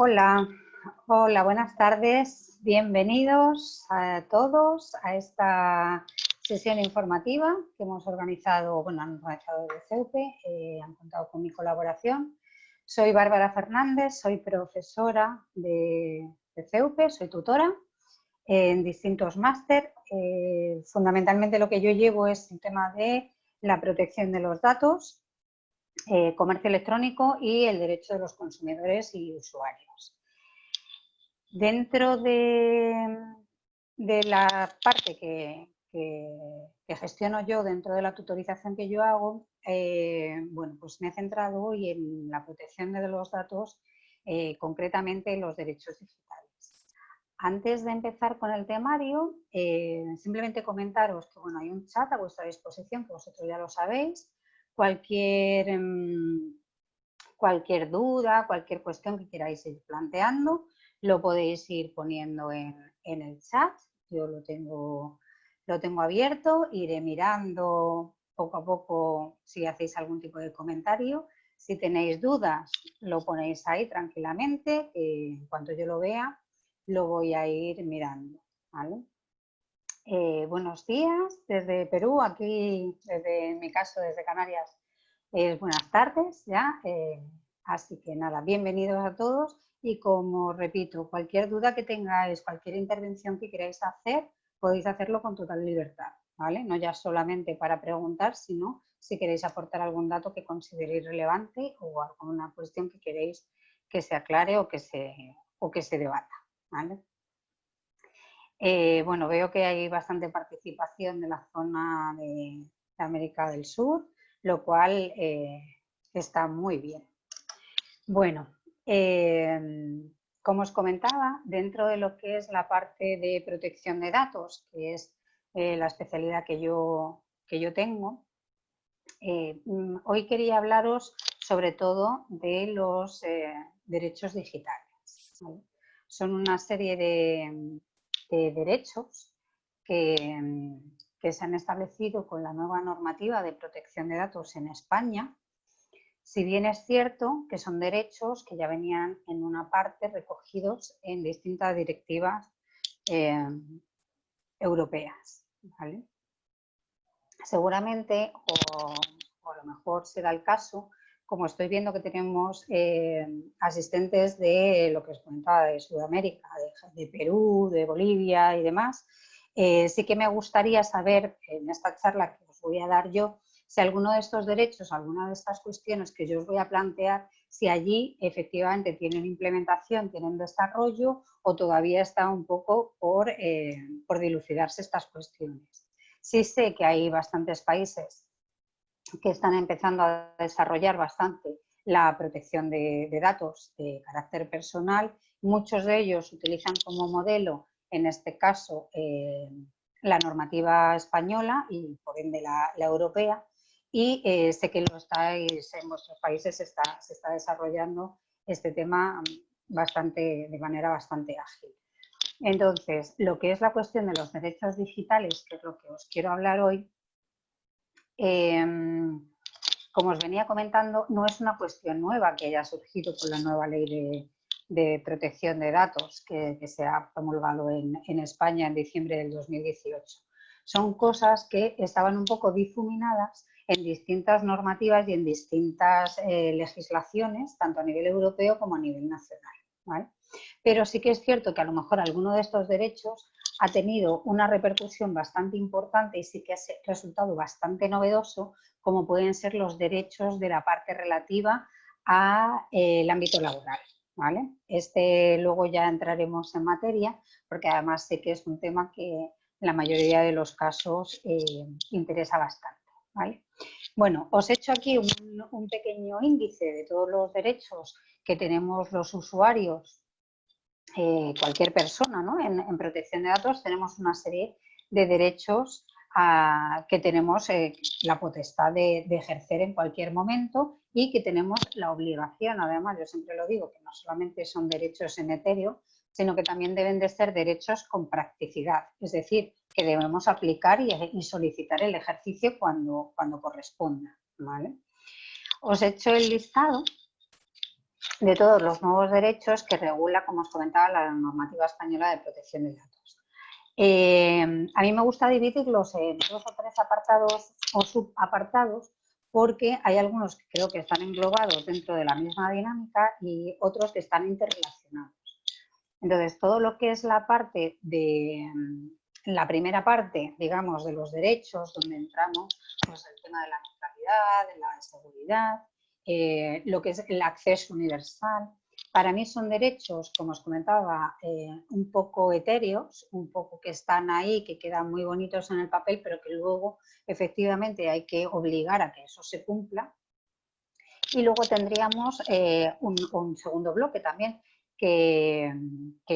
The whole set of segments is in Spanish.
Hola, hola, buenas tardes. Bienvenidos a todos a esta sesión informativa que hemos organizado, han organizado desde CEUPE, han contado con mi colaboración. Soy Bárbara Fernández, soy profesora de CEUPE, soy tutora en distintos máster. Fundamentalmente lo que yo llevo es el tema de la protección de los datos, comercio electrónico y el derecho de los consumidores y usuarios. Dentro de la parte que gestiono yo dentro de la tutorización que yo hago, pues me he centrado hoy en la protección de los datos, concretamente los derechos digitales. Antes de empezar con el temario, simplemente comentaros que hay un chat a vuestra disposición, que vosotros ya lo sabéis. Cualquier duda, cualquier cuestión que queráis ir planteando, lo podéis ir poniendo en el chat. Yo lo tengo abierto, iré mirando poco a poco si hacéis algún tipo de comentario. Si tenéis dudas, lo ponéis ahí tranquilamente, que en cuanto yo lo vea, lo voy a ir mirando, ¿vale? Buenos días desde Perú, aquí, en mi caso, desde Canarias, buenas tardes ya. Así que nada, bienvenidos a todos y, como repito, cualquier duda que tengáis, cualquier intervención que queráis hacer, podéis hacerlo con total libertad, ¿vale? No ya solamente para preguntar, sino si queréis aportar algún dato que consideréis relevante o alguna cuestión que queréis que se aclare o que se debata, ¿vale? Veo que hay bastante participación de la zona de América del Sur, lo cual está muy bien. Como os comentaba, dentro de lo que es la parte de protección de datos, que es la especialidad que yo tengo, hoy quería hablaros sobre todo de los derechos digitales, ¿vale? Son una serie de derechos que se han establecido con la nueva normativa de protección de datos en España. Si bien es cierto que son derechos que ya venían en una parte recogidos en distintas directivas europeas, ¿vale? Seguramente, o a lo mejor será el caso, como estoy viendo que tenemos asistentes de lo que os comentaba, de Sudamérica, de Perú, de Bolivia y demás, sí que me gustaría saber en esta charla que os voy a dar yo, si alguno de estos derechos, alguna de estas cuestiones que yo os voy a plantear, si allí efectivamente tienen implementación, tienen desarrollo o todavía está un poco por dilucidarse estas cuestiones. Sí sé que hay bastantes países que están empezando a desarrollar bastante la protección de datos de carácter personal. Muchos de ellos utilizan como modelo, en este caso, la normativa española y, por ende, la europea. Y sé que en vuestros países se está desarrollando este tema de manera bastante ágil. Entonces, lo que es la cuestión de los derechos digitales, que es lo que os quiero hablar hoy, como os venía comentando, no es una cuestión nueva que haya surgido con la nueva ley de protección de datos que se ha promulgado en España en diciembre del 2018. Son cosas que estaban un poco difuminadas en distintas normativas y en distintas legislaciones, tanto a nivel europeo como a nivel nacional, ¿vale? Pero sí que es cierto que a lo mejor alguno de estos derechos ha tenido una repercusión bastante importante y sí que ha resultado bastante novedoso, como pueden ser los derechos de la parte relativa al ámbito laboral, ¿vale? Luego ya entraremos en materia, porque además sé que es un tema que en la mayoría de los casos interesa bastante, ¿vale? Bueno, os he hecho aquí un pequeño índice de todos los derechos que tenemos los usuarios, cualquier persona, ¿no? En protección de datos tenemos una serie de derechos que tenemos la potestad de ejercer en cualquier momento y que tenemos la obligación, además, yo siempre lo digo, que no solamente son derechos en etéreo, sino que también deben de ser derechos con practicidad, es decir, que debemos aplicar y solicitar el ejercicio cuando corresponda, ¿vale? Os he hecho el listado de todos los nuevos derechos que regula, como os comentaba, la normativa española de protección de datos. A mí me gusta dividirlos en 2 o 3 apartados o subapartados, porque hay algunos que creo que están englobados dentro de la misma dinámica y otros que están interrelacionados. Entonces, todo lo que es la parte de la primera parte, digamos, de los derechos, donde entramos, pues el tema de la neutralidad, de la seguridad, lo que es el acceso universal. Para mí son derechos, como os comentaba, un poco etéreos, un poco que están ahí, que quedan muy bonitos en el papel, pero que luego efectivamente hay que obligar a que eso se cumpla. Y luego tendríamos un segundo bloque también, que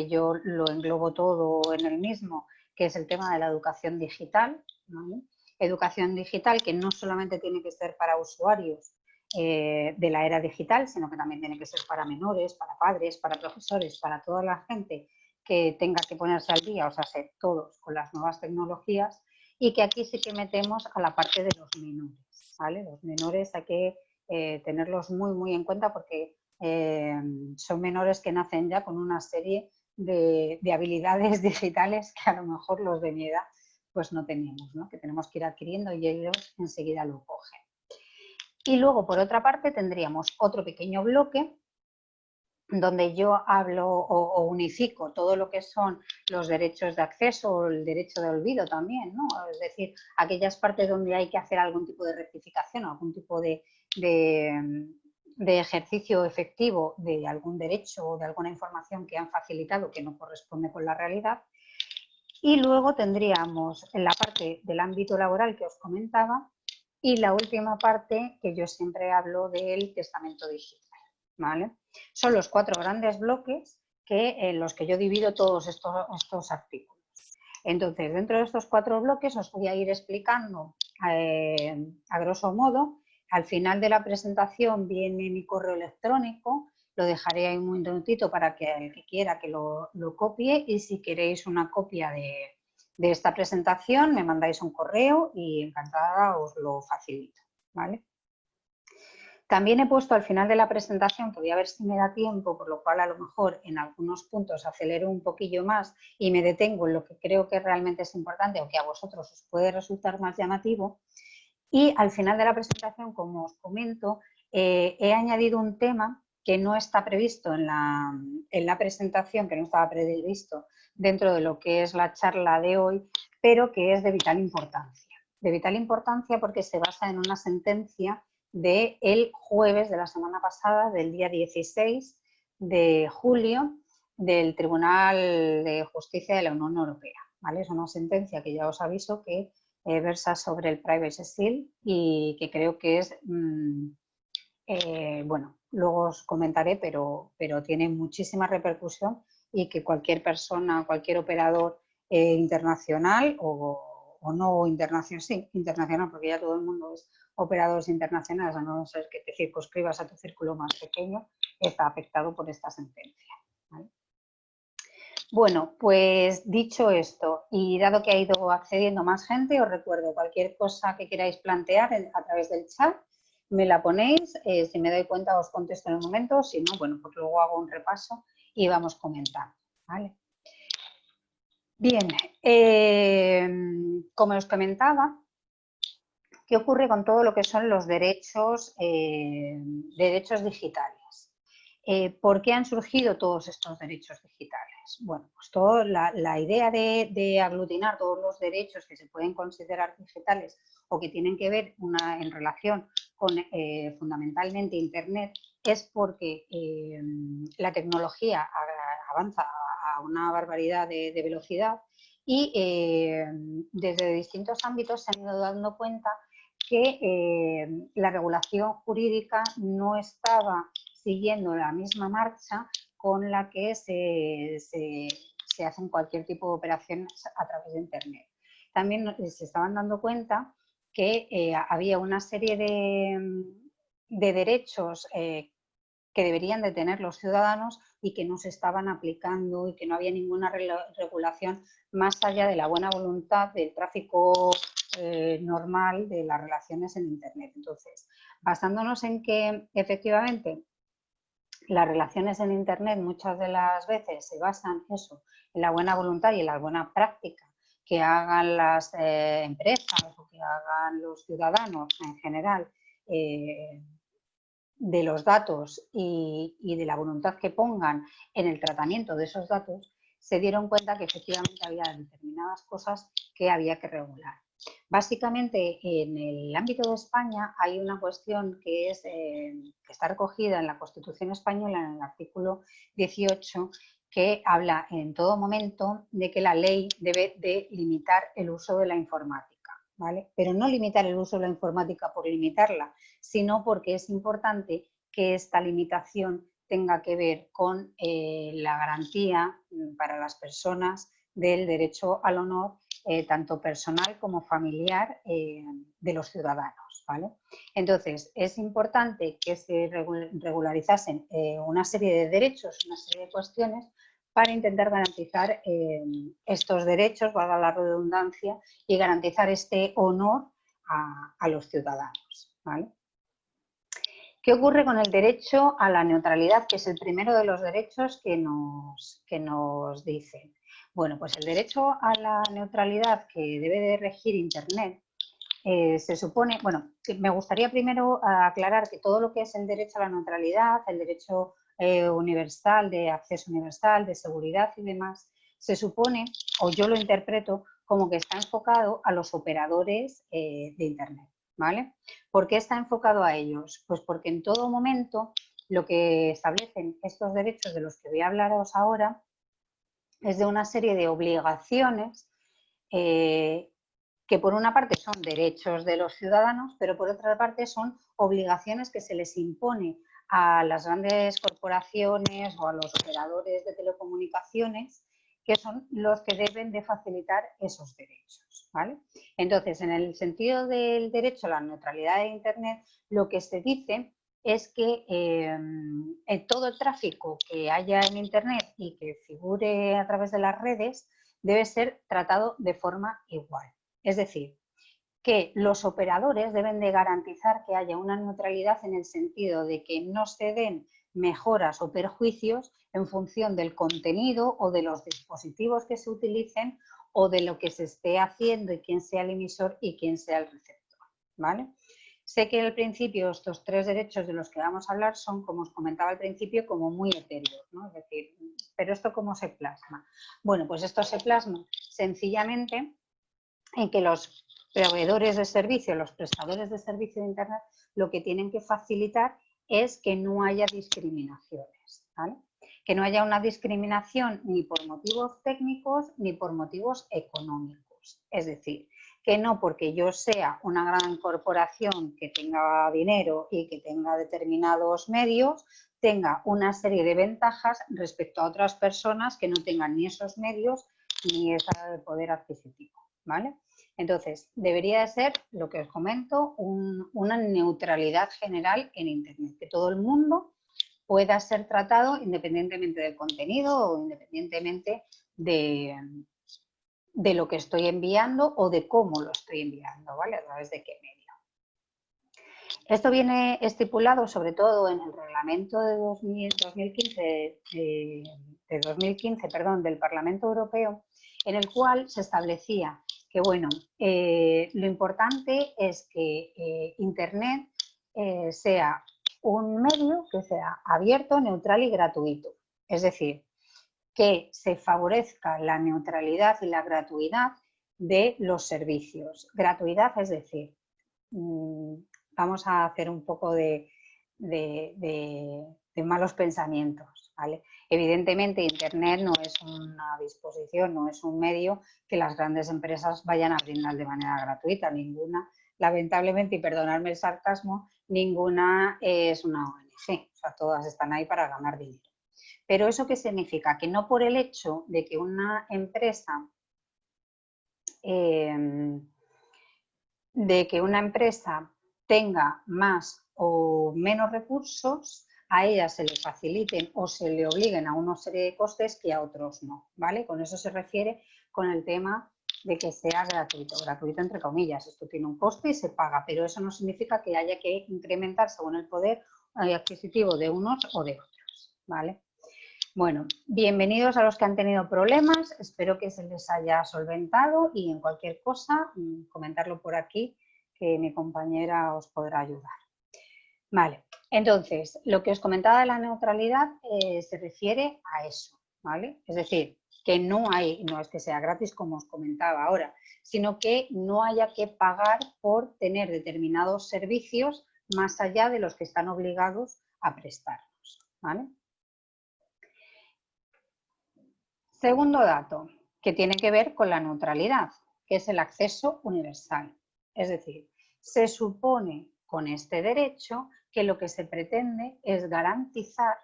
yo lo englobo todo en el mismo, que es el tema de la educación digital, ¿vale? Educación digital que no solamente tiene que ser para usuarios de la era digital, sino que también tiene que ser para menores, para padres, para profesores, para toda la gente que tenga que ponerse al día, o sea, todos con las nuevas tecnologías, y que aquí sí que metemos a la parte de los menores, ¿vale? Los menores hay que tenerlos muy en cuenta porque son menores que nacen ya con una serie de habilidades digitales que a lo mejor los de mi edad pues no tenemos, ¿no? Que tenemos que ir adquiriendo y ellos enseguida lo cogen. Y luego, por otra parte, tendríamos otro pequeño bloque donde yo hablo o unifico todo lo que son los derechos de acceso o el derecho de olvido también, ¿no? Es decir, aquellas partes donde hay que hacer algún tipo de rectificación o algún tipo de ejercicio efectivo de algún derecho o de alguna información que han facilitado que no corresponde con la realidad. Y luego tendríamos en la parte del ámbito laboral que os comentaba y la última parte que yo siempre hablo del testamento digital, ¿vale? Son los 4 grandes bloques en los que yo divido todos estos artículos. Entonces, dentro de estos 4 bloques os voy a ir explicando a grosso modo. Al final de la presentación viene mi correo electrónico, lo dejaré ahí un minutito para que el que quiera que lo copie y si queréis una copia de esta presentación me mandáis un correo y encantada os lo facilito, ¿vale? También he puesto al final de la presentación, que voy a ver si me da tiempo, por lo cual a lo mejor en algunos puntos acelero un poquillo más y me detengo en lo que creo que realmente es importante o que a vosotros os puede resultar más llamativo. Y al final de la presentación, como os comento, he añadido un tema que no está previsto en la presentación, que no estaba previsto dentro de lo que es la charla de hoy, pero que es de vital importancia. De vital importancia porque se basa en una sentencia del jueves de la semana pasada, del día 16 de julio, del Tribunal de Justicia de la Unión Europea, ¿vale? Es una sentencia que ya os aviso que versa sobre el Privacy Shield y que creo que es, bueno, luego os comentaré, pero tiene muchísima repercusión y que cualquier persona, cualquier operador internacional o no internacional, sí, internacional, porque ya todo el mundo es operadores internacionales, a no ser que te circunscribas a tu círculo más pequeño, está afectado por esta sentencia, ¿vale? Bueno, pues dicho esto y dado que ha ido accediendo más gente, os recuerdo cualquier cosa que queráis plantear a través del chat, me la ponéis, si me doy cuenta os contesto en el momento, si no, bueno, pues luego hago un repaso y vamos comentando, ¿vale? Bien, como os comentaba, ¿qué ocurre con todo lo que son los derechos digitales? ¿Por qué han surgido todos estos derechos digitales? Bueno, pues la idea de aglutinar todos los derechos que se pueden considerar digitales o que tienen que ver en relación con fundamentalmente Internet es porque la tecnología avanza a una barbaridad de velocidad y desde distintos ámbitos se han ido dando cuenta que la regulación jurídica no estaba siguiendo la misma marcha con la que se hacen cualquier tipo de operaciones a través de Internet. También se estaban dando cuenta que había una serie de derechos que deberían de tener los ciudadanos y que no se estaban aplicando y que no había ninguna regulación más allá de la buena voluntad del tráfico normal de las relaciones en Internet. Entonces, basándonos en que efectivamente las relaciones en Internet muchas de las veces se basan eso, en la buena voluntad y en la buena práctica que hagan las empresas o que hagan los ciudadanos en general de los datos y de la voluntad que pongan en el tratamiento de esos datos, se dieron cuenta que efectivamente había determinadas cosas que había que regular. Básicamente, en el ámbito de España hay una cuestión que está recogida en la Constitución española, en el artículo 18, que habla en todo momento de que la ley debe de limitar el uso de la informática, ¿vale? Pero no limitar el uso de la informática por limitarla, sino porque es importante que esta limitación tenga que ver con la garantía para las personas del derecho al honor, tanto personal como familiar, de los ciudadanos, ¿vale? Entonces, es importante que se regularizasen una serie de derechos, una serie de cuestiones para intentar garantizar estos derechos, valga la redundancia, y garantizar este honor a los ciudadanos, ¿vale? ¿Qué ocurre con el derecho a la neutralidad, que es el primero de los derechos que nos dicen? Bueno, pues el derecho a la neutralidad que debe de regir Internet se supone, bueno, me gustaría primero aclarar que todo lo que es el derecho a la neutralidad, el derecho universal, de acceso universal, de seguridad y demás, se supone, o yo lo interpreto, como que está enfocado a los operadores de Internet, ¿vale? ¿Por qué está enfocado a ellos? Pues porque en todo momento lo que establecen estos derechos de los que voy a hablaros ahora es de una serie de obligaciones que por una parte son derechos de los ciudadanos, pero por otra parte son obligaciones que se les impone a las grandes corporaciones o a los operadores de telecomunicaciones, que son los que deben de facilitar esos derechos, ¿vale? Entonces, en el sentido del derecho a la neutralidad de Internet, lo que se dice es que todo el tráfico que haya en Internet y que figure a través de las redes debe ser tratado de forma igual. Es decir, que los operadores deben de garantizar que haya una neutralidad en el sentido de que no se den mejoras o perjuicios en función del contenido o de los dispositivos que se utilicen o de lo que se esté haciendo y quién sea el emisor y quién sea el receptor, ¿vale? Sé que al principio estos tres derechos de los que vamos a hablar son, como os comentaba al principio, como muy etéreos, ¿no? Es decir, ¿pero esto cómo se plasma? Bueno, pues esto se plasma sencillamente en que los proveedores de servicio, los prestadores de servicio de Internet, lo que tienen que facilitar es que no haya discriminaciones, ¿vale? Que no haya una discriminación ni por motivos técnicos ni por motivos económicos. Es decir, que no porque yo sea una gran corporación que tenga dinero y que tenga determinados medios, tenga una serie de ventajas respecto a otras personas que no tengan ni esos medios ni ese poder adquisitivo, ¿vale? Entonces, debería de ser, lo que os comento, una neutralidad general en Internet, que todo el mundo pueda ser tratado independientemente del contenido o independientemente de lo que estoy enviando o de cómo lo estoy enviando, ¿vale? A través de qué medio. Esto viene estipulado sobre todo en el reglamento de 2015, del Parlamento Europeo, en el cual se establecía que, bueno, lo importante es que Internet sea un medio que sea abierto, neutral y gratuito. Es decir, que se favorezca la neutralidad y la gratuidad de los servicios. Gratuidad, es decir, vamos a hacer un poco de malos pensamientos, ¿vale? Evidentemente, Internet no es una disposición, no es un medio que las grandes empresas vayan a brindar de manera gratuita. Ninguna, lamentablemente, y perdonadme el sarcasmo, ninguna es una ONG. O sea, todas están ahí para ganar dinero. Pero ¿eso qué significa? Que no por el hecho de que una empresa tenga más o menos recursos, a ella se le faciliten o se le obliguen a una serie de costes que a otros no, ¿vale? Con eso se refiere con el tema de que sea gratuito entre comillas. Esto tiene un coste y se paga, pero eso no significa que haya que incrementar según el poder adquisitivo de unos o de otros, ¿vale? Bueno, bienvenidos a los que han tenido problemas, espero que se les haya solventado y en cualquier cosa comentarlo por aquí que mi compañera os podrá ayudar. Vale, entonces, lo que os comentaba de la neutralidad se refiere a eso, ¿vale? Es decir, que no es que sea gratis como os comentaba ahora, sino que no haya que pagar por tener determinados servicios más allá de los que están obligados a prestarnos, ¿vale? Segundo dato, que tiene que ver con la neutralidad, que es el acceso universal. Es decir, se supone con este derecho que lo que se pretende es garantizar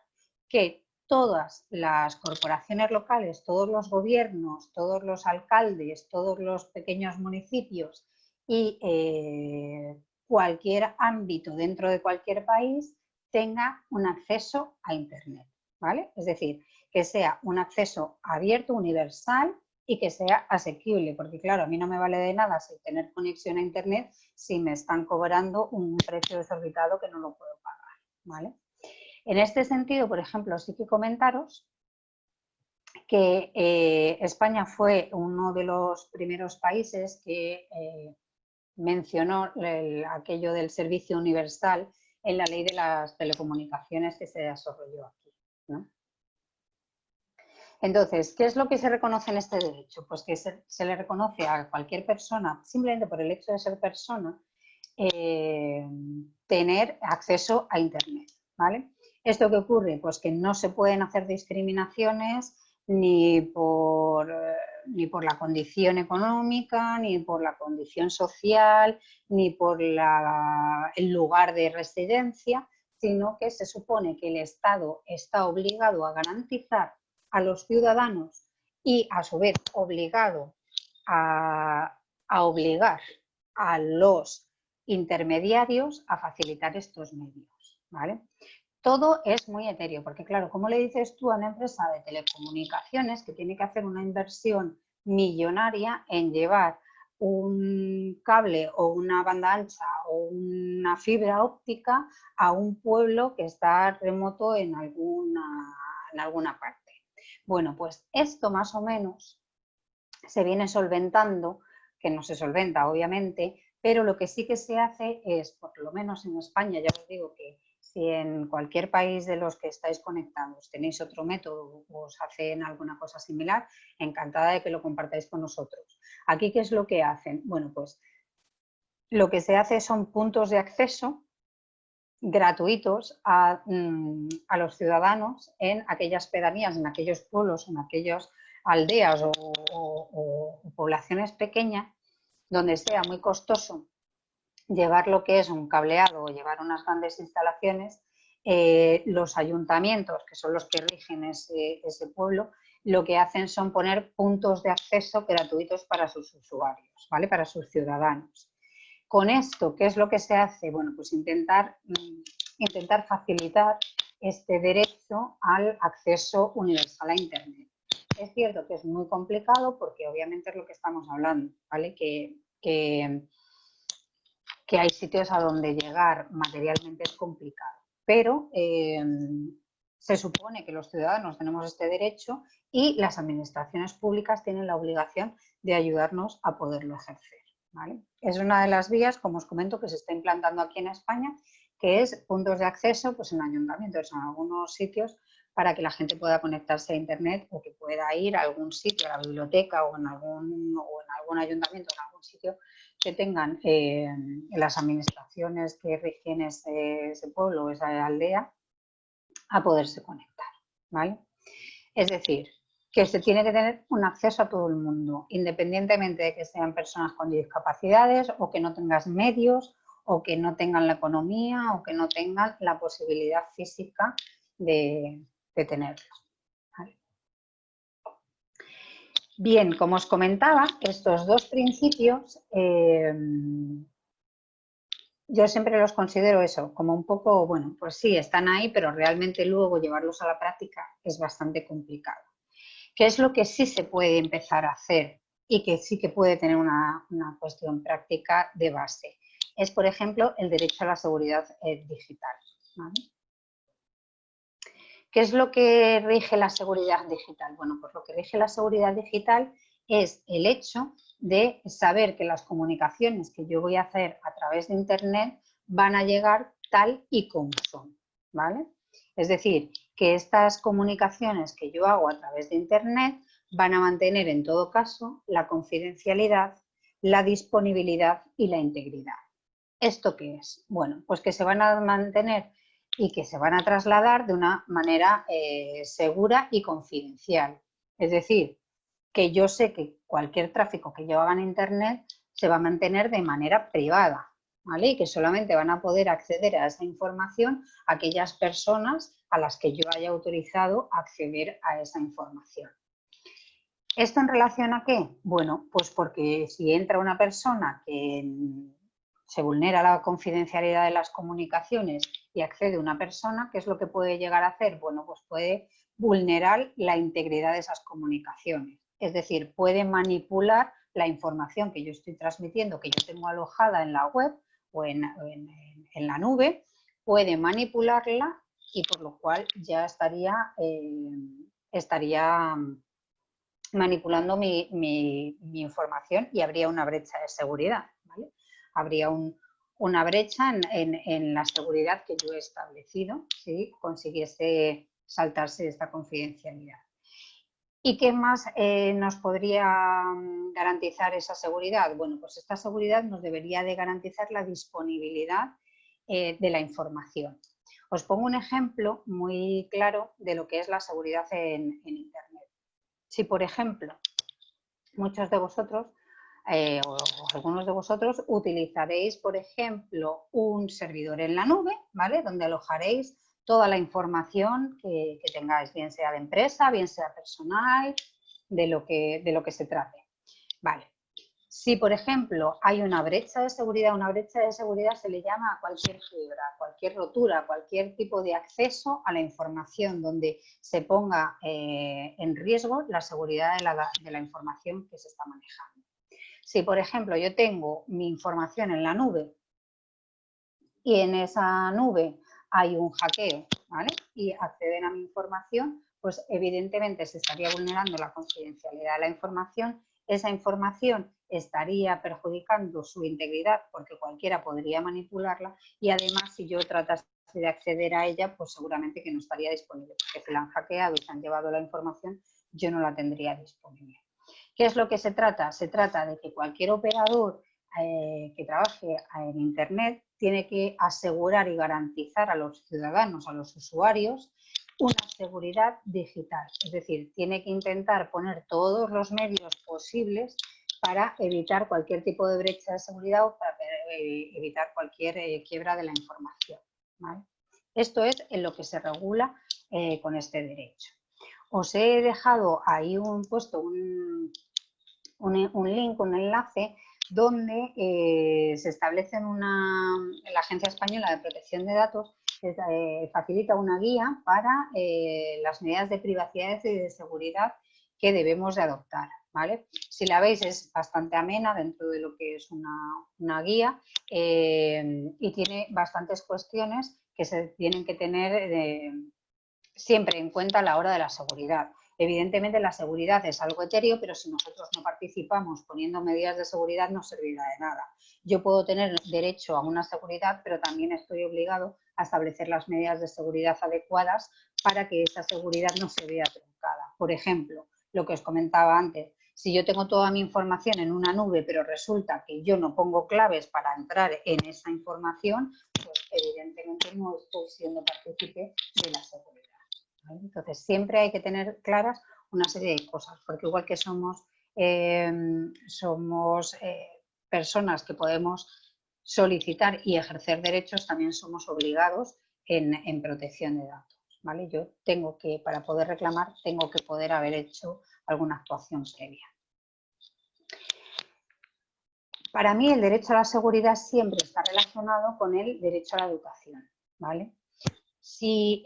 que todas las corporaciones locales, todos los gobiernos, todos los alcaldes, todos los pequeños municipios y cualquier ámbito dentro de cualquier país tenga un acceso a Internet, ¿vale? Es decir, que sea un acceso abierto, universal y que sea asequible, porque claro, a mí no me vale de nada sin tener conexión a Internet si me están cobrando un precio desorbitado que no lo puedo pagar, ¿vale? En este sentido, por ejemplo, sí que comentaros que España fue uno de los primeros países que mencionó aquello del servicio universal en la ley de las telecomunicaciones que se desarrolló aquí, ¿no? Entonces, ¿qué es lo que se reconoce en este derecho? Pues que se le reconoce a cualquier persona, simplemente por el hecho de ser persona, tener acceso a Internet, ¿vale? ¿Esto qué ocurre? Pues que no se pueden hacer discriminaciones ni por la condición económica, ni por la condición social, ni por el lugar de residencia, sino que se supone que el Estado está obligado a garantizar a los ciudadanos y a su vez obligado a obligar a los intermediarios a facilitar estos medios, ¿vale? Todo es muy etéreo, porque claro, ¿cómo le dices tú a una empresa de telecomunicaciones que tiene que hacer una inversión millonaria en llevar un cable o una banda ancha o una fibra óptica a un pueblo que está remoto en alguna parte? Bueno, pues esto más o menos se viene solventando, que no se solventa obviamente, pero lo que sí que se hace es, por lo menos en España, ya os digo que si en cualquier país de los que estáis conectados tenéis otro método o os hacen alguna cosa similar, encantada de que lo compartáis con nosotros. Aquí, ¿qué es lo que hacen? Bueno, pues lo que se hace son puntos de acceso gratuitos a los ciudadanos en aquellas pedanías, en aquellos pueblos, en aquellas aldeas o poblaciones pequeñas donde sea muy costoso llevar lo que es un cableado o llevar unas grandes instalaciones, los ayuntamientos, que son los que rigen ese pueblo, lo que hacen son poner puntos de acceso gratuitos para sus usuarios, ¿vale? Para sus ciudadanos. Con esto, ¿qué es lo que se hace? Bueno, pues intentar facilitar este derecho al acceso universal a Internet. Es cierto que es muy complicado porque obviamente es lo que estamos hablando, ¿vale? Que hay sitios a donde llegar materialmente es complicado, pero se supone que los ciudadanos tenemos este derecho y las administraciones públicas tienen la obligación de ayudarnos a poderlo ejercer, ¿vale? Es una de las vías, como os comento, que se está implantando aquí en España, que es puntos de acceso pues, en ayuntamientos, en algunos sitios, para que la gente pueda conectarse a Internet o que pueda ir a algún sitio, a la biblioteca o en algún ayuntamiento, en algún sitio que tengan las administraciones que rigen ese pueblo o esa aldea a poderse conectar, ¿vale? Es decir, que se tiene que tener un acceso a todo el mundo, independientemente de que sean personas con discapacidades o que no tengas medios o que no tengan la economía o que no tengan la posibilidad física de tenerlo. ¿Vale? Bien, como os comentaba, estos dos principios yo siempre los considero eso, como un poco, bueno, pues sí, están ahí, pero realmente luego llevarlos a la práctica es bastante complicado. ¿Qué es lo que sí se puede empezar a hacer y que sí que puede tener una cuestión práctica de base? Es, por ejemplo, el derecho a la seguridad digital, ¿vale? ¿Qué es lo que rige la seguridad digital? Bueno, pues lo que rige la seguridad digital es el hecho de saber que las comunicaciones que yo voy a hacer a través de Internet van a llegar tal y como son, ¿vale? Es decir, que estas comunicaciones que yo hago a través de Internet van a mantener en todo caso la confidencialidad, la disponibilidad y la integridad. ¿Esto qué es? Bueno, pues que se van a mantener y que se van a trasladar de una manera segura y confidencial. Es decir, que yo sé que cualquier tráfico que yo haga en Internet se va a mantener de manera privada, ¿vale? Y que solamente van a poder acceder a esa información aquellas personas a las que yo haya autorizado acceder a esa información. ¿Esto en relación a qué? Bueno, pues porque si entra una persona que se vulnera la confidencialidad de las comunicaciones y accede a una persona, ¿qué es lo que puede llegar a hacer? Bueno, pues puede vulnerar la integridad de esas comunicaciones. Es decir, puede manipular la información que yo estoy transmitiendo, que yo tengo alojada en la web o en la nube, puede manipularla y por lo cual ya estaría manipulando mi información y habría una brecha de seguridad, ¿vale? Habría una brecha en la seguridad que yo he establecido si consiguiese saltarse esta confidencialidad. ¿Y qué más nos podría garantizar esa seguridad? Bueno, pues esta seguridad nos debería de garantizar la disponibilidad de la información. Os pongo un ejemplo muy claro de lo que es la seguridad en Internet. Si, por ejemplo, muchos de vosotros o algunos de vosotros utilizaréis, por ejemplo, un servidor en la nube, ¿vale? Donde alojaréis toda la información que tengáis, bien sea de empresa, bien sea personal, de lo que se trate. Vale. Si, por ejemplo, hay una brecha de seguridad se le llama a cualquier quiebra, cualquier rotura, cualquier tipo de acceso a la información donde se ponga en riesgo la seguridad de la información que se está manejando. Si, por ejemplo, yo tengo mi información en la nube y en esa nube hay un hackeo, ¿vale? Y acceden a mi información, pues evidentemente se estaría vulnerando la confidencialidad de la información. Esa información estaría perjudicando su integridad porque cualquiera podría manipularla y además si yo tratase de acceder a ella, pues seguramente que no estaría disponible porque si la han hackeado y se han llevado la información, yo no la tendría disponible. ¿Qué es lo que se trata? Se trata de que cualquier operador que trabaje en Internet tiene que asegurar y garantizar a los ciudadanos, a los usuarios, una seguridad digital. Es decir, tiene que intentar poner todos los medios posibles para evitar cualquier tipo de brecha de seguridad o para evitar cualquier quiebra de la información, ¿vale? Esto es en lo que se regula con este derecho. Os he dejado ahí puesto un link, un enlace, donde se establece la Agencia Española de Protección de Datos facilita una guía para las medidas de privacidad y de seguridad que debemos de adoptar, ¿vale? Si la veis es bastante amena dentro de lo que es una guía y tiene bastantes cuestiones que se tienen que tener siempre en cuenta a la hora de la seguridad. Evidentemente la seguridad es algo etéreo, pero si nosotros no participamos poniendo medidas de seguridad no servirá de nada. Yo puedo tener derecho a una seguridad, pero también estoy obligado a establecer las medidas de seguridad adecuadas para que esa seguridad no se vea truncada. Por ejemplo, lo que os comentaba antes, si yo tengo toda mi información en una nube, pero resulta que yo no pongo claves para entrar en esa información, pues evidentemente no estoy siendo partícipe de la seguridad. Entonces, siempre hay que tener claras una serie de cosas, porque igual que somos personas que podemos solicitar y ejercer derechos, también somos obligados en protección de datos, ¿vale? Yo tengo que, para poder reclamar, tengo que poder haber hecho alguna actuación previa. Para mí, el derecho a la seguridad siempre está relacionado con el derecho a la educación, ¿vale? Si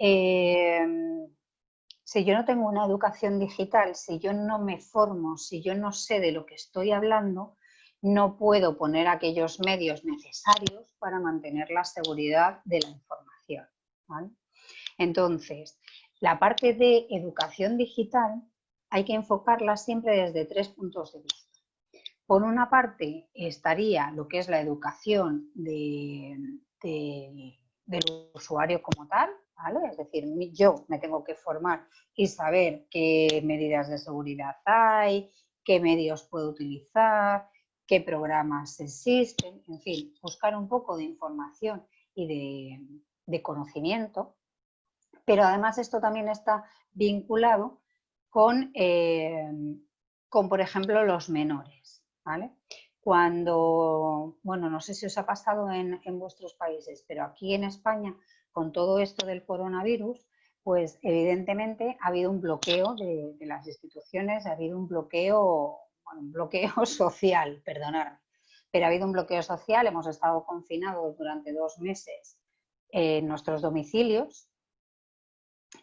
yo no tengo una educación digital, si yo no me formo, si yo no sé de lo que estoy hablando, no puedo poner aquellos medios necesarios para mantener la seguridad de la información, ¿vale? Entonces, La parte de educación digital hay que enfocarla siempre desde 3 puntos de vista. Por una parte estaría lo que es la educación del usuario como tal, ¿vale? Es decir, yo me tengo que formar y saber qué medidas de seguridad hay, qué medios puedo utilizar, qué programas existen, en fin, buscar un poco de información y de conocimiento. Pero además esto también está vinculado con, por ejemplo, los menores, ¿vale? Cuando, bueno, no sé si os ha pasado en vuestros países, pero aquí en España, con todo esto del coronavirus, pues evidentemente ha habido un bloqueo de las instituciones, ha habido un bloqueo, bueno, un bloqueo social, perdonadme, pero ha habido un bloqueo social, hemos estado confinados durante 2 meses en nuestros domicilios.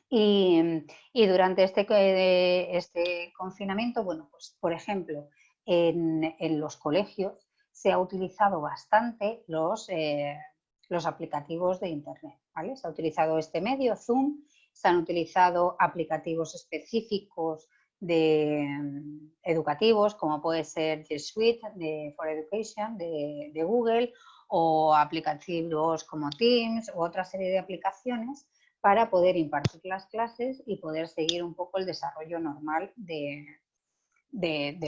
Y durante este confinamiento, bueno, pues por ejemplo, en los colegios se ha utilizado bastante los aplicativos de Internet, ¿vale? Se ha utilizado este medio, Zoom, se han utilizado aplicativos específicos educativos, como puede ser G Suite for Education de Google, o aplicativos como Teams u otra serie de aplicaciones para poder impartir las clases y poder seguir un poco el desarrollo normal de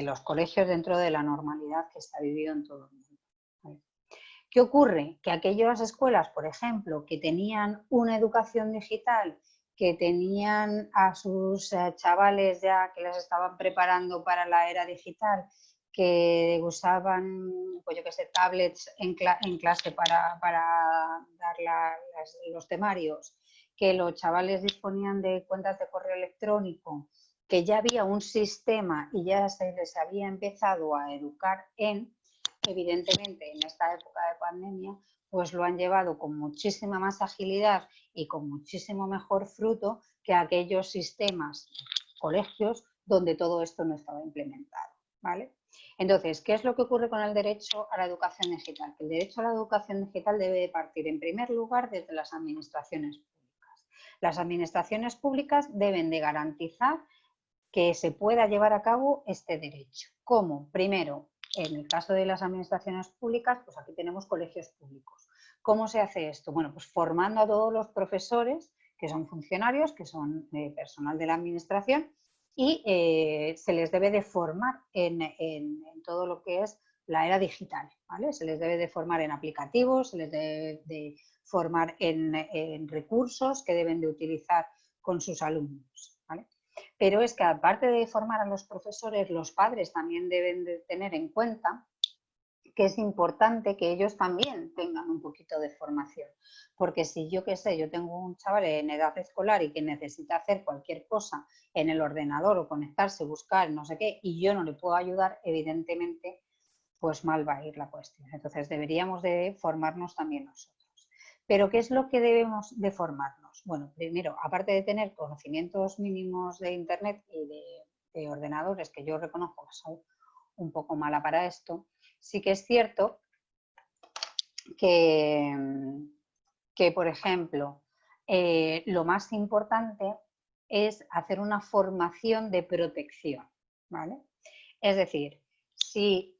los colegios dentro de la normalidad que está vivido en todo el mundo. ¿Vale? ¿Qué ocurre? Que aquellas escuelas, por ejemplo, que tenían una educación digital, que tenían a sus chavales ya que les estaban preparando para la era digital, que usaban, pues yo qué sé, tablets en clase para dar los temarios, que los chavales disponían de cuentas de correo electrónico, que ya había un sistema y ya se les había empezado a educar evidentemente en esta época de pandemia, pues lo han llevado con muchísima más agilidad y con muchísimo mejor fruto que aquellos sistemas, colegios, donde todo esto no estaba implementado, ¿vale? Entonces, ¿qué es lo que ocurre con el derecho a la educación digital? Que el derecho a la educación digital debe de partir, en primer lugar, desde las administraciones públicas. Las administraciones públicas deben de garantizar que se pueda llevar a cabo este derecho. ¿Cómo? Primero, en el caso de las administraciones públicas, pues aquí tenemos colegios públicos. ¿Cómo se hace esto? Bueno, pues formando a todos los profesores que son funcionarios, que son personal de la administración, y se les debe de formar en todo lo que es la era digital, ¿vale? Se les debe de formar en aplicativos, se les debe de formar en recursos que deben de utilizar con sus alumnos, ¿vale? Pero es que aparte de formar a los profesores, los padres también deben de tener en cuenta que es importante que ellos también tengan un poquito de formación. Porque si yo qué sé, yo tengo un chaval en edad escolar y que necesita hacer cualquier cosa en el ordenador o conectarse, buscar, no sé qué, y yo no le puedo ayudar, evidentemente, pues mal va a ir la cuestión. Entonces deberíamos de formarnos también nosotros. ¿Pero qué es lo que debemos de formarnos? Bueno, primero, aparte de tener conocimientos mínimos de Internet y de ordenadores, que yo reconozco que soy un poco mala para esto, sí que es cierto que por ejemplo, lo más importante es hacer una formación de protección, ¿vale? Es decir, si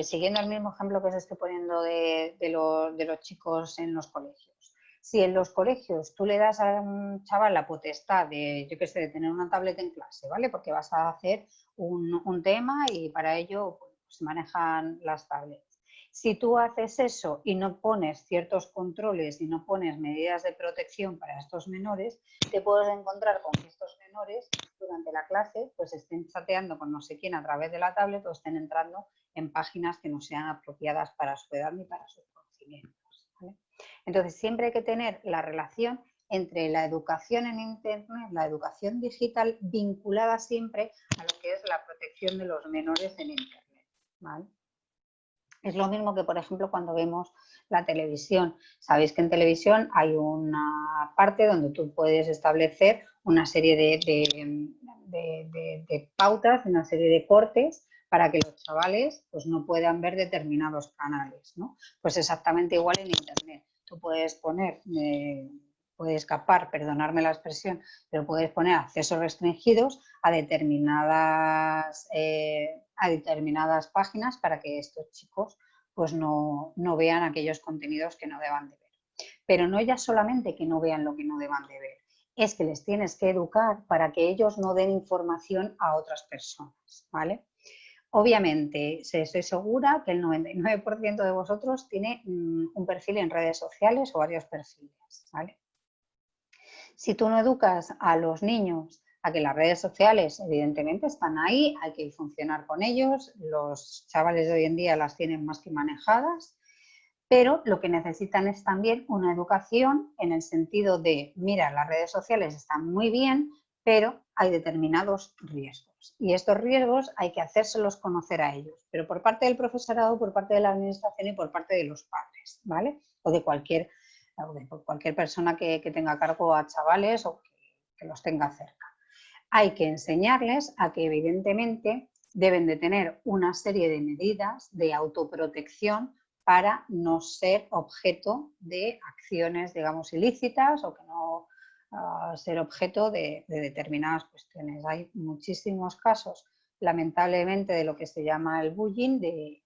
siguiendo el mismo ejemplo que os estoy poniendo de los chicos en los colegios, si en los colegios tú le das a un chaval la potestad de, yo qué sé, de tener una tableta en clase, ¿vale? Porque vas a hacer un tema y para ello pues, se manejan las tablets. Si tú haces eso y no pones ciertos controles y no pones medidas de protección para estos menores, te puedes encontrar con que estos menores durante la clase pues estén chateando con no sé quién a través de la tablet o estén entrando en páginas que no sean apropiadas para su edad ni para sus conocimientos, ¿vale? Entonces siempre hay que tener la relación entre la educación en Internet, la educación digital, vinculada siempre a lo que es la protección de los menores en Internet, ¿vale? Es lo mismo que, por ejemplo, cuando vemos la televisión. Sabéis que en televisión hay una parte donde tú puedes establecer una serie de pautas, una serie de cortes para que los chavales pues, no puedan ver determinados canales, ¿no? Pues exactamente igual en Internet. Tú puedes poner puede escapar, perdonarme la expresión, pero puedes poner accesos restringidos a determinadas páginas para que estos chicos pues no vean aquellos contenidos que no deban de ver. Pero no ya solamente que no vean lo que no deban de ver, es que les tienes que educar para que ellos no den información a otras personas, ¿vale? Obviamente, estoy segura que el 99% de vosotros tiene un perfil en redes sociales o varios perfiles, ¿vale? Si tú no educas a los niños a que las redes sociales evidentemente están ahí, hay que funcionar con ellos, los chavales de hoy en día las tienen más que manejadas, pero lo que necesitan es también una educación en el sentido de, mira, las redes sociales están muy bien, pero hay determinados riesgos. Y estos riesgos hay que hacérselos conocer a ellos, pero por parte del profesorado, por parte de la administración y por parte de los padres, ¿vale? O de cualquier persona que tenga a cargo a chavales o que los tenga cerca. Hay que enseñarles a que evidentemente deben de tener una serie de medidas de autoprotección para no ser objeto de acciones, digamos, ilícitas o que no ser objeto de determinadas cuestiones. Hay muchísimos casos, lamentablemente, de lo que se llama el bullying, de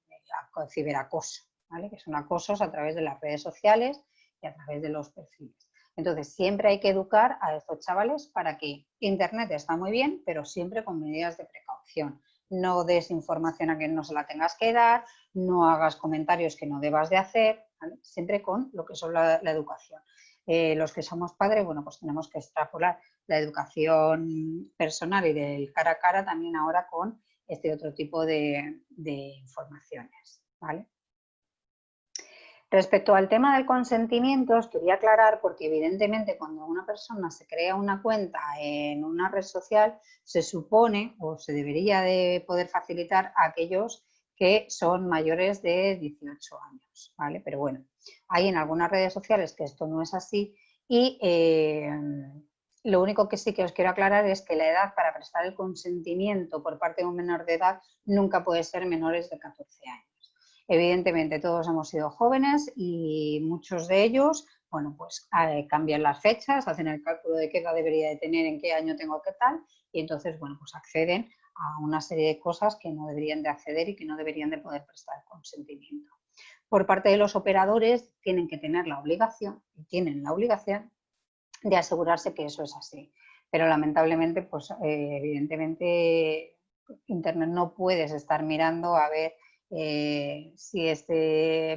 ciberacoso, ¿vale? Que son acosos a través de las redes sociales y a través de los perfiles. Entonces, siempre hay que educar a estos chavales para que Internet está muy bien, pero siempre con medidas de precaución. No des información a quien no se la tengas que dar, no hagas comentarios que no debas de hacer, ¿vale? Siempre con lo que son la educación. Los que somos padres, bueno, pues tenemos que extrapolar la educación personal y del cara a cara también ahora con este otro tipo de informaciones, ¿vale? Respecto al tema del consentimiento, os quería aclarar porque evidentemente cuando una persona se crea una cuenta en una red social, se supone o se debería de poder facilitar a aquellos que son mayores de 18 años, ¿vale? Pero bueno, hay en algunas redes sociales que esto no es así y lo único que sí que os quiero aclarar es que la edad para prestar el consentimiento por parte de un menor de edad nunca puede ser menores de 14 años. Evidentemente todos hemos sido jóvenes y muchos de ellos, bueno, pues cambian las fechas, hacen el cálculo de qué edad debería de tener, en qué año tengo que tal, y entonces, bueno, pues acceden a una serie de cosas que no deberían de acceder y que no deberían de poder prestar consentimiento. Por parte de los operadores tienen que tener la obligación, y tienen la obligación de asegurarse que eso es así. Pero lamentablemente, pues evidentemente Internet no puedes estar mirando a ver si esta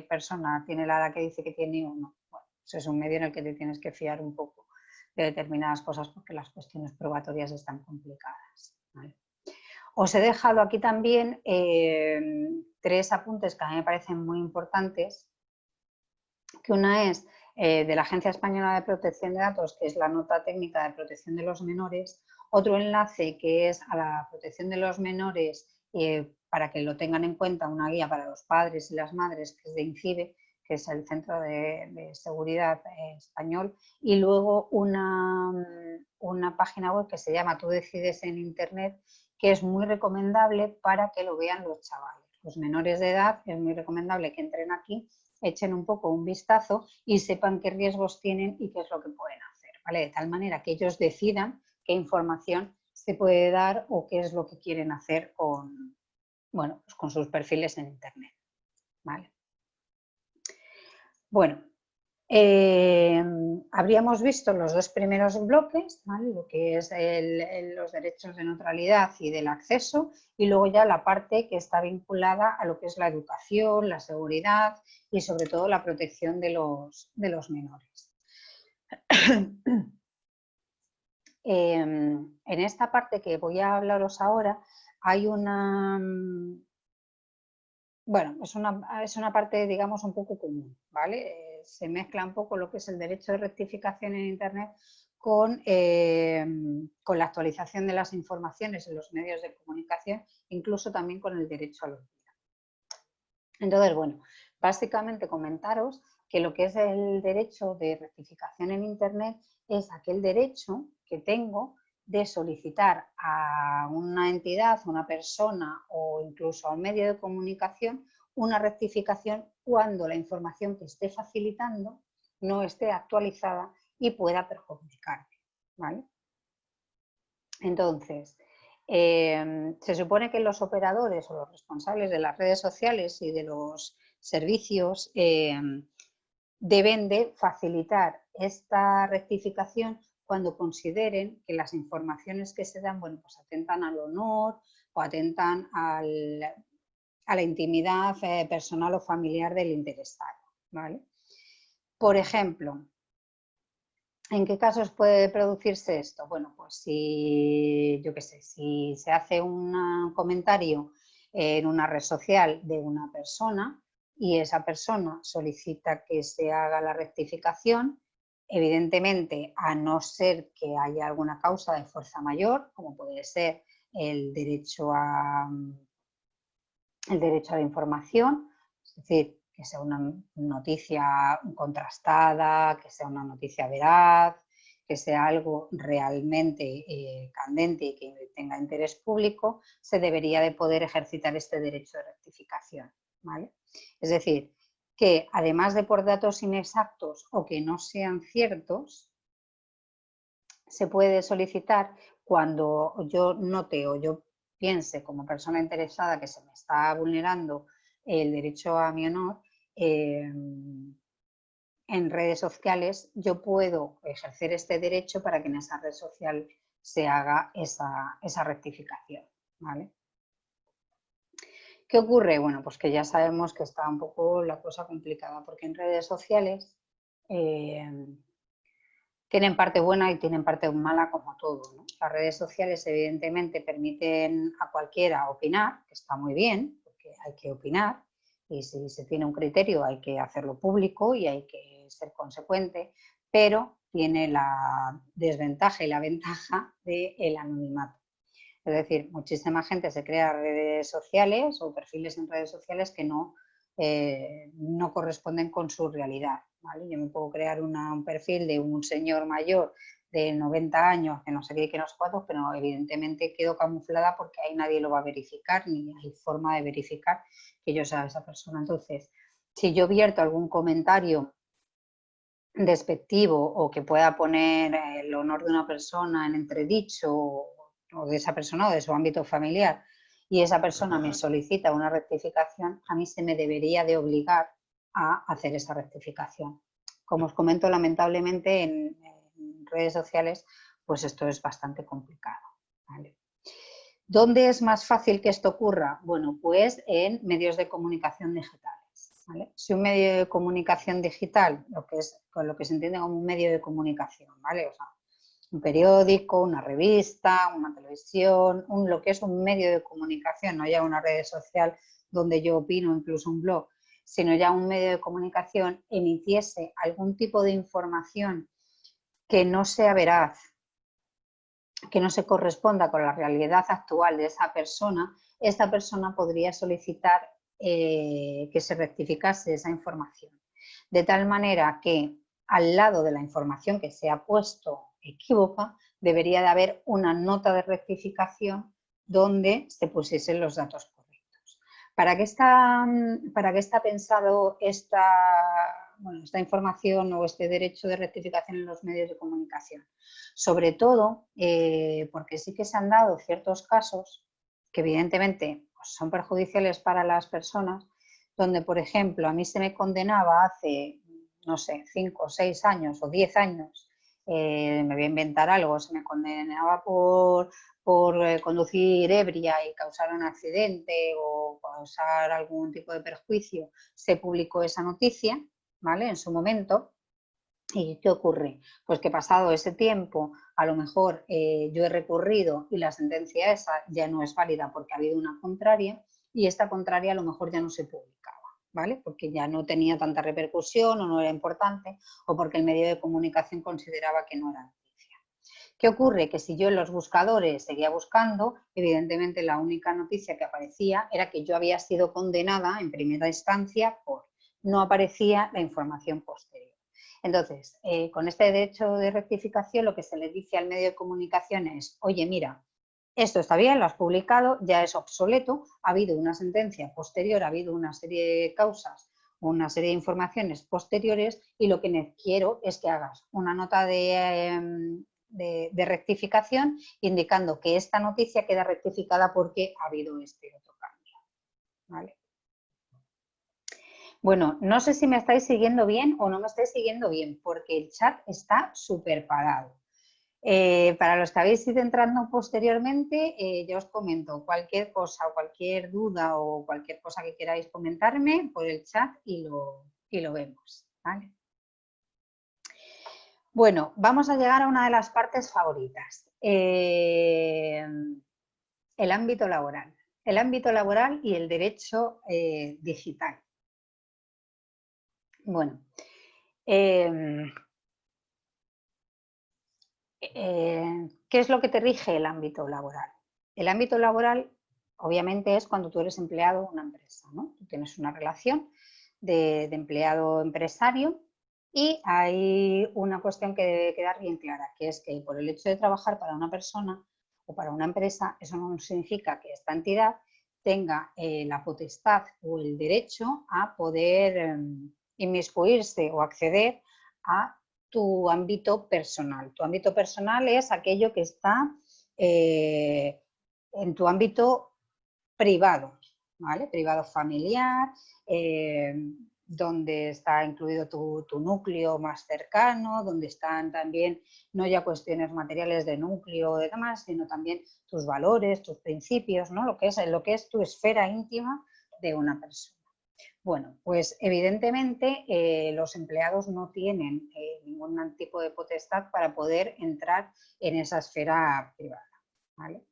persona tiene la edad que dice que tiene o no. Bueno, eso es un medio en el que te tienes que fiar un poco de determinadas cosas porque las cuestiones probatorias están complicadas, ¿vale? Os he dejado aquí también 3 apuntes que a mí me parecen muy importantes, que una es de la Agencia Española de Protección de Datos, que es la nota técnica de protección de los menores, otro enlace que es a la protección de los menores para que lo tengan en cuenta, una guía para los padres y las madres, que es de INCIBE, que es el Centro de Seguridad Español, y luego una página web que se llama Tú decides en Internet, que es muy recomendable para que lo vean los chavales. Los menores de edad es muy recomendable que entren aquí, echen un poco un vistazo y sepan qué riesgos tienen y qué es lo que pueden hacer, ¿vale? De tal manera que ellos decidan qué información se puede dar o qué es lo que quieren hacer con, bueno, pues con sus perfiles en Internet, ¿vale? Bueno, habríamos visto los 2 primeros bloques, ¿vale? Lo que es los derechos de neutralidad y del acceso, y luego ya la parte que está vinculada a lo que es la educación, la seguridad y sobre todo la protección de los menores. En esta parte que voy a hablaros ahora hay una... Bueno, es una parte, digamos, un poco común, ¿vale? Se mezcla un poco lo que es el derecho de rectificación en Internet con la actualización de las informaciones en los medios de comunicación, incluso también con el derecho al olvido. Entonces, bueno, básicamente comentaros que lo que es el derecho de rectificación en Internet es aquel derecho que tengo de solicitar a una entidad, a una persona o incluso a un medio de comunicación una rectificación cuando la información que esté facilitando no esté actualizada y pueda perjudicarte, ¿vale? Entonces, se supone que los operadores o los responsables de las redes sociales y de los servicios deben de facilitar esta rectificación cuando consideren que las informaciones que se dan, bueno, pues atentan al honor o atentan a la intimidad personal o familiar del interesado, ¿vale? Por ejemplo, ¿en qué casos puede producirse esto? Bueno, pues si, yo qué sé, si se hace un comentario en una red social de una persona y esa persona solicita que se haga la rectificación, evidentemente, a no ser que haya alguna causa de fuerza mayor, como puede ser el derecho a la información, es decir, que sea una noticia contrastada, que sea una noticia veraz, que sea algo realmente candente y que tenga interés público, se debería de poder ejercitar este derecho de rectificación, ¿vale? Es decir, que además de por datos inexactos o que no sean ciertos, se puede solicitar cuando yo note o yo piense como persona interesada que se me está vulnerando el derecho a mi honor, en redes sociales yo puedo ejercer este derecho para que en esa red social se haga esa rectificación, ¿vale? ¿Qué ocurre? Bueno, pues que ya sabemos que está un poco la cosa complicada, porque en redes sociales tienen parte buena y tienen parte mala como todo, ¿no? Las redes sociales evidentemente permiten a cualquiera opinar, que está muy bien, porque hay que opinar y si se tiene un criterio hay que hacerlo público y hay que ser consecuente, pero tiene la desventaja y la ventaja del anonimato. Es decir, muchísima gente se crea redes sociales o perfiles en redes sociales que no corresponden con su realidad, ¿vale? Yo me puedo crear un perfil de un señor mayor de 90 años, que no sé qué y que no sé cuántos, pero evidentemente quedo camuflada porque ahí nadie lo va a verificar, ni hay forma de verificar que yo sea esa persona. Entonces, si yo vierto algún comentario despectivo o que pueda poner el honor de una persona en entredicho o de esa persona o de su ámbito familiar y esa persona me solicita una rectificación, a mí se me debería de obligar a hacer esa rectificación. Como os comento, lamentablemente en redes sociales pues esto es bastante complicado, ¿vale? ¿Dónde es más fácil que esto ocurra? Bueno, pues en medios de comunicación digitales, ¿vale? Si un medio de comunicación digital, con lo que se entiende como un medio de comunicación, ¿vale? O sea, un periódico, una revista, una televisión, lo que es un medio de comunicación, no ya una red social donde yo opino, incluso un blog, sino ya un medio de comunicación emitiese algún tipo de información que no sea veraz, que no se corresponda con la realidad actual de esa persona, esta persona podría solicitar que se rectificase esa información. De tal manera que al lado de la información que se ha puesto equívoca, debería de haber una nota de rectificación donde se pusiesen los datos correctos. ¿Para qué está pensado esta información o este derecho de rectificación en los medios de comunicación? Sobre todo porque sí que se han dado ciertos casos que evidentemente pues, son perjudiciales para las personas, donde, por ejemplo, a mí se me condenaba hace, no sé, 5 o 6 años o 10 años, me voy a inventar algo, se me condenaba por conducir ebria y causar un accidente o causar algún tipo de perjuicio, se publicó esa noticia, ¿vale? En su momento. ¿Y qué ocurre? Pues que pasado ese tiempo, a lo mejor yo he recurrido y la sentencia esa ya no es válida porque ha habido una contraria y esta contraria a lo mejor ya no se publicaba, ¿vale? Porque ya no tenía tanta repercusión o no era importante o porque el medio de comunicación consideraba que no era noticia. ¿Qué ocurre? Que si yo en los buscadores seguía buscando, evidentemente la única noticia que aparecía era que yo había sido condenada en primera instancia no aparecía la información posterior. Entonces, con este derecho de rectificación lo que se le dice al medio de comunicación es, oye, mira, esto está bien, lo has publicado, ya es obsoleto, ha habido una sentencia posterior, ha habido una serie de causas una serie de informaciones posteriores y lo que quiero es que hagas una nota de rectificación indicando que esta noticia queda rectificada porque ha habido este otro cambio, ¿vale? Bueno, no sé si me estáis siguiendo bien o no me estáis siguiendo bien, porque el chat está súper parado. Para los que habéis ido entrando posteriormente, ya os comento cualquier cosa o cualquier duda o cualquier cosa que queráis comentarme por el chat y lo vemos, ¿vale? Bueno, vamos a llegar a una de las partes favoritas, el ámbito laboral. El ámbito laboral y el derecho digital. Bueno, ¿qué es lo que te rige el ámbito laboral? El ámbito laboral, obviamente, es cuando tú eres empleado de una empresa, ¿no? Tú tienes una relación de empleado-empresario y hay una cuestión que debe quedar bien clara, que es que por el hecho de trabajar para una persona o para una empresa, eso no significa que esta entidad tenga la potestad o el derecho a poder inmiscuirse o acceder a tu ámbito personal. Tu ámbito personal es aquello que está en tu ámbito privado, ¿vale? Privado familiar, donde está incluido tu núcleo más cercano, donde están también no ya cuestiones materiales de núcleo y demás, sino también tus valores, tus principios, ¿no? Lo que es tu esfera íntima de una persona. Bueno, pues evidentemente los empleados no tienen ningún tipo de potestad para poder entrar en esa esfera privada, ¿vale?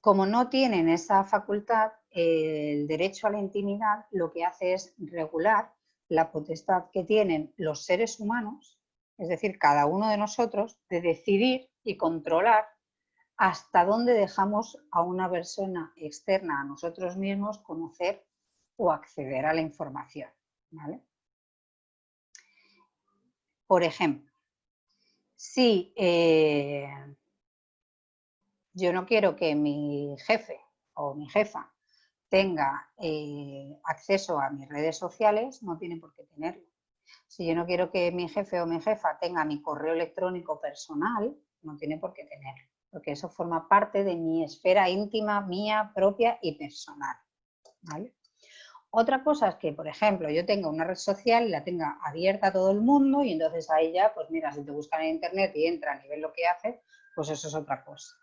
Como no tienen esa facultad, el derecho a la intimidad lo que hace es regular la potestad que tienen los seres humanos, es decir, cada uno de nosotros, de decidir y controlar hasta dónde dejamos a una persona externa a nosotros mismos conocer o acceder a la información, ¿vale? Por ejemplo, si yo no quiero que mi jefe o mi jefa tenga acceso a mis redes sociales, no tiene por qué tenerlo. Si yo no quiero que mi jefe o mi jefa tenga mi correo electrónico personal, no tiene por qué tenerlo, porque eso forma parte de mi esfera íntima, mía, propia y personal, ¿vale? Otra cosa es que, por ejemplo, yo tenga una red social y la tenga abierta a todo el mundo y entonces ahí ya, pues mira, si te buscan en internet y entran y ven lo que haces, pues eso es otra cosa.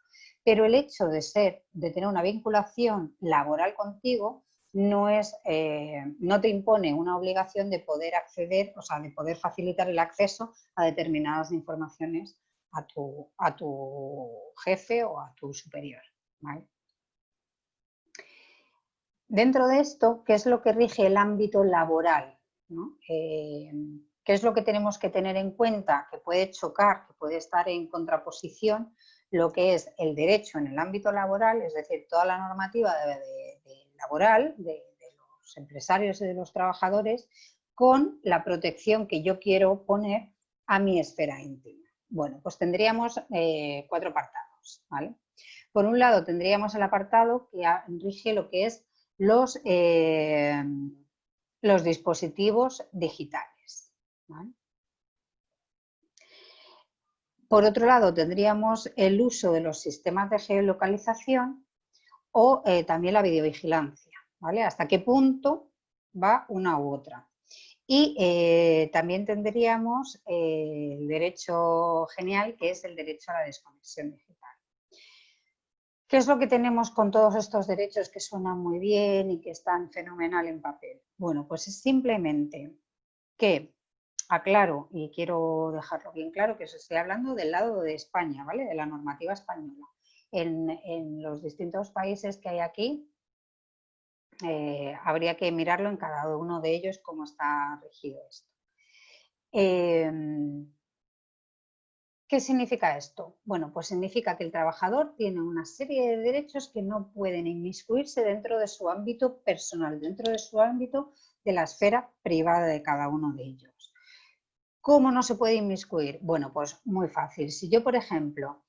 Pero el hecho de tener una vinculación laboral contigo no te impone una obligación de poder acceder, o sea, de poder facilitar el acceso a determinadas informaciones a tu jefe o a tu superior, ¿vale? Dentro de esto, ¿qué es lo que rige el ámbito laboral? ¿No? ¿Qué es lo que tenemos que tener en cuenta? Que puede chocar, que puede estar en contraposición lo que es el derecho en el ámbito laboral, es decir, toda la normativa laboral de los empresarios y de los trabajadores, con la protección que yo quiero poner a mi esfera íntima. Bueno, pues tendríamos 4 apartados, ¿vale? Por un lado, tendríamos el apartado que rige lo que es los dispositivos digitales, ¿vale? Por otro lado, tendríamos el uso de los sistemas de geolocalización o también la videovigilancia, ¿vale? Hasta qué punto va una u otra. Y también tendríamos el derecho genial, que es el derecho a la desconexión digital. ¿Qué es lo que tenemos con todos estos derechos que suenan muy bien y que están fenomenal en papel? Bueno, pues es simplemente que, aclaro y quiero dejarlo bien claro, que os estoy hablando del lado de España, ¿vale? De la normativa española. En los distintos países que hay aquí, habría que mirarlo en cada uno de ellos cómo está regido esto. ¿Qué significa esto? Bueno, pues significa que el trabajador tiene una serie de derechos que no pueden inmiscuirse dentro de su ámbito personal, dentro de su ámbito de la esfera privada de cada uno de ellos. ¿Cómo no se puede inmiscuir? Bueno, pues muy fácil. Si yo, por ejemplo,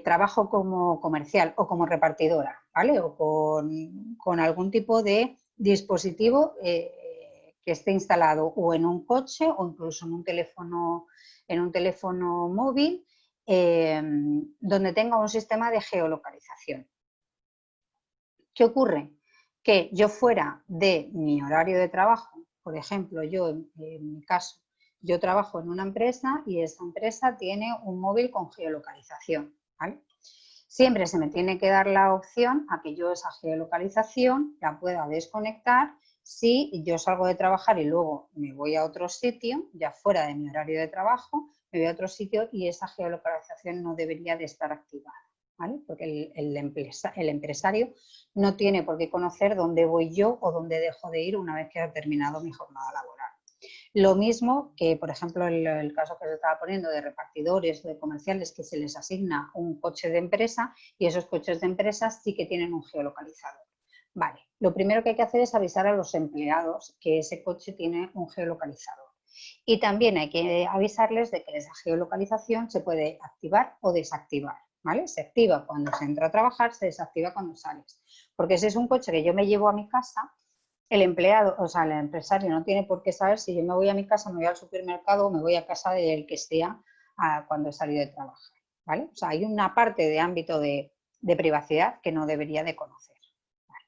trabajo como comercial o como repartidora, ¿vale? O con algún tipo de dispositivo que esté instalado o en un coche o incluso en un teléfono móvil donde tenga un sistema de geolocalización. ¿Qué ocurre? Que yo fuera de mi horario de trabajo, por ejemplo, yo en mi caso, yo trabajo en una empresa y esa empresa tiene un móvil con geolocalización, ¿vale? Siempre se me tiene que dar la opción a que yo esa geolocalización la pueda desconectar si yo salgo de trabajar y luego me voy a otro sitio, ya fuera de mi horario de trabajo, me voy a otro sitio y esa geolocalización no debería de estar activada, ¿vale? Porque el empresario no tiene por qué conocer dónde voy yo o dónde dejo de ir una vez que ha terminado mi jornada laboral. Lo mismo que, por ejemplo, el caso que se estaba poniendo de repartidores o de comerciales que se les asigna un coche de empresa y esos coches de empresa sí que tienen un geolocalizador. Vale, lo primero que hay que hacer es avisar a los empleados que ese coche tiene un geolocalizador. Y también hay que avisarles de que esa geolocalización se puede activar o desactivar, ¿vale? Se activa cuando se entra a trabajar, se desactiva cuando sales. Porque si es un coche que yo me llevo a mi casa, el empleado, o sea, el empresario no tiene por qué saber si yo me voy a mi casa, me voy al supermercado o me voy a casa del que sea cuando he salido de trabajar, ¿vale? O sea, hay una parte de ámbito de privacidad que no debería de conocer. ¿Vale?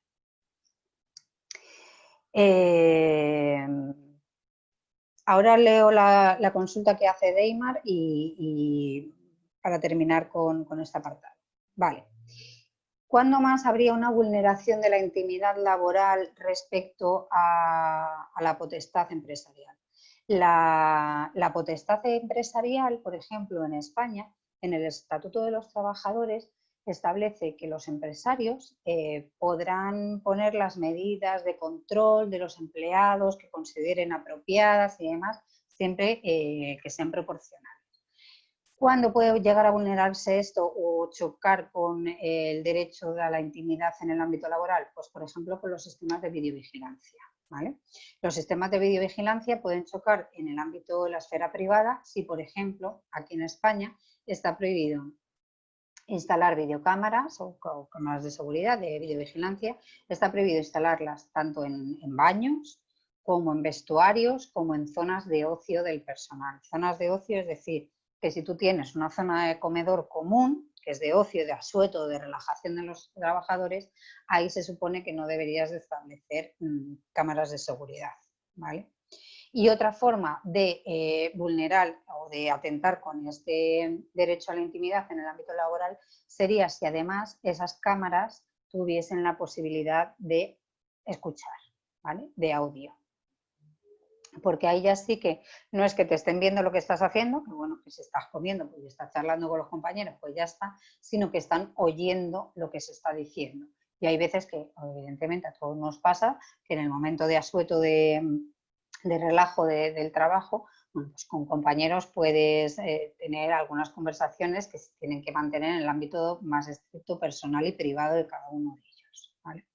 Ahora leo la consulta que hace Deimar y para terminar con este apartado. Vale. ¿Cuándo más habría una vulneración de la intimidad laboral respecto a la potestad empresarial? La potestad empresarial, por ejemplo, en España, en el Estatuto de los Trabajadores, establece que los empresarios podrán poner las medidas de control de los empleados que consideren apropiadas y demás, siempre que sean proporcionales. ¿Cuándo puede llegar a vulnerarse esto o chocar con el derecho a la intimidad en el ámbito laboral? Pues, por ejemplo, con los sistemas de videovigilancia, ¿vale? Los sistemas de videovigilancia pueden chocar en el ámbito de la esfera privada si, por ejemplo, aquí en España está prohibido instalar videocámaras o cámaras de seguridad de videovigilancia, está prohibido instalarlas tanto en baños como en vestuarios, como en zonas de ocio del personal. Zonas de ocio, es decir, que si tú tienes una zona de comedor común, que es de ocio, de asueto, de relajación de los trabajadores, ahí se supone que no deberías de establecer cámaras de seguridad, ¿vale? Y otra forma de vulnerar o de atentar con este derecho a la intimidad en el ámbito laboral sería si además esas cámaras tuviesen la posibilidad de escuchar, ¿vale? De audio. Porque ahí ya sí que no es que te estén viendo lo que estás haciendo, que bueno, que si estás comiendo, pues estás charlando con los compañeros, pues ya está, sino que están oyendo lo que se está diciendo. Y hay veces que, evidentemente, a todos nos pasa que en el momento de asueto de relajo del trabajo, bueno, pues con compañeros puedes tener algunas conversaciones que se tienen que mantener en el ámbito más estricto, personal y privado de cada uno de ellos, ¿vale?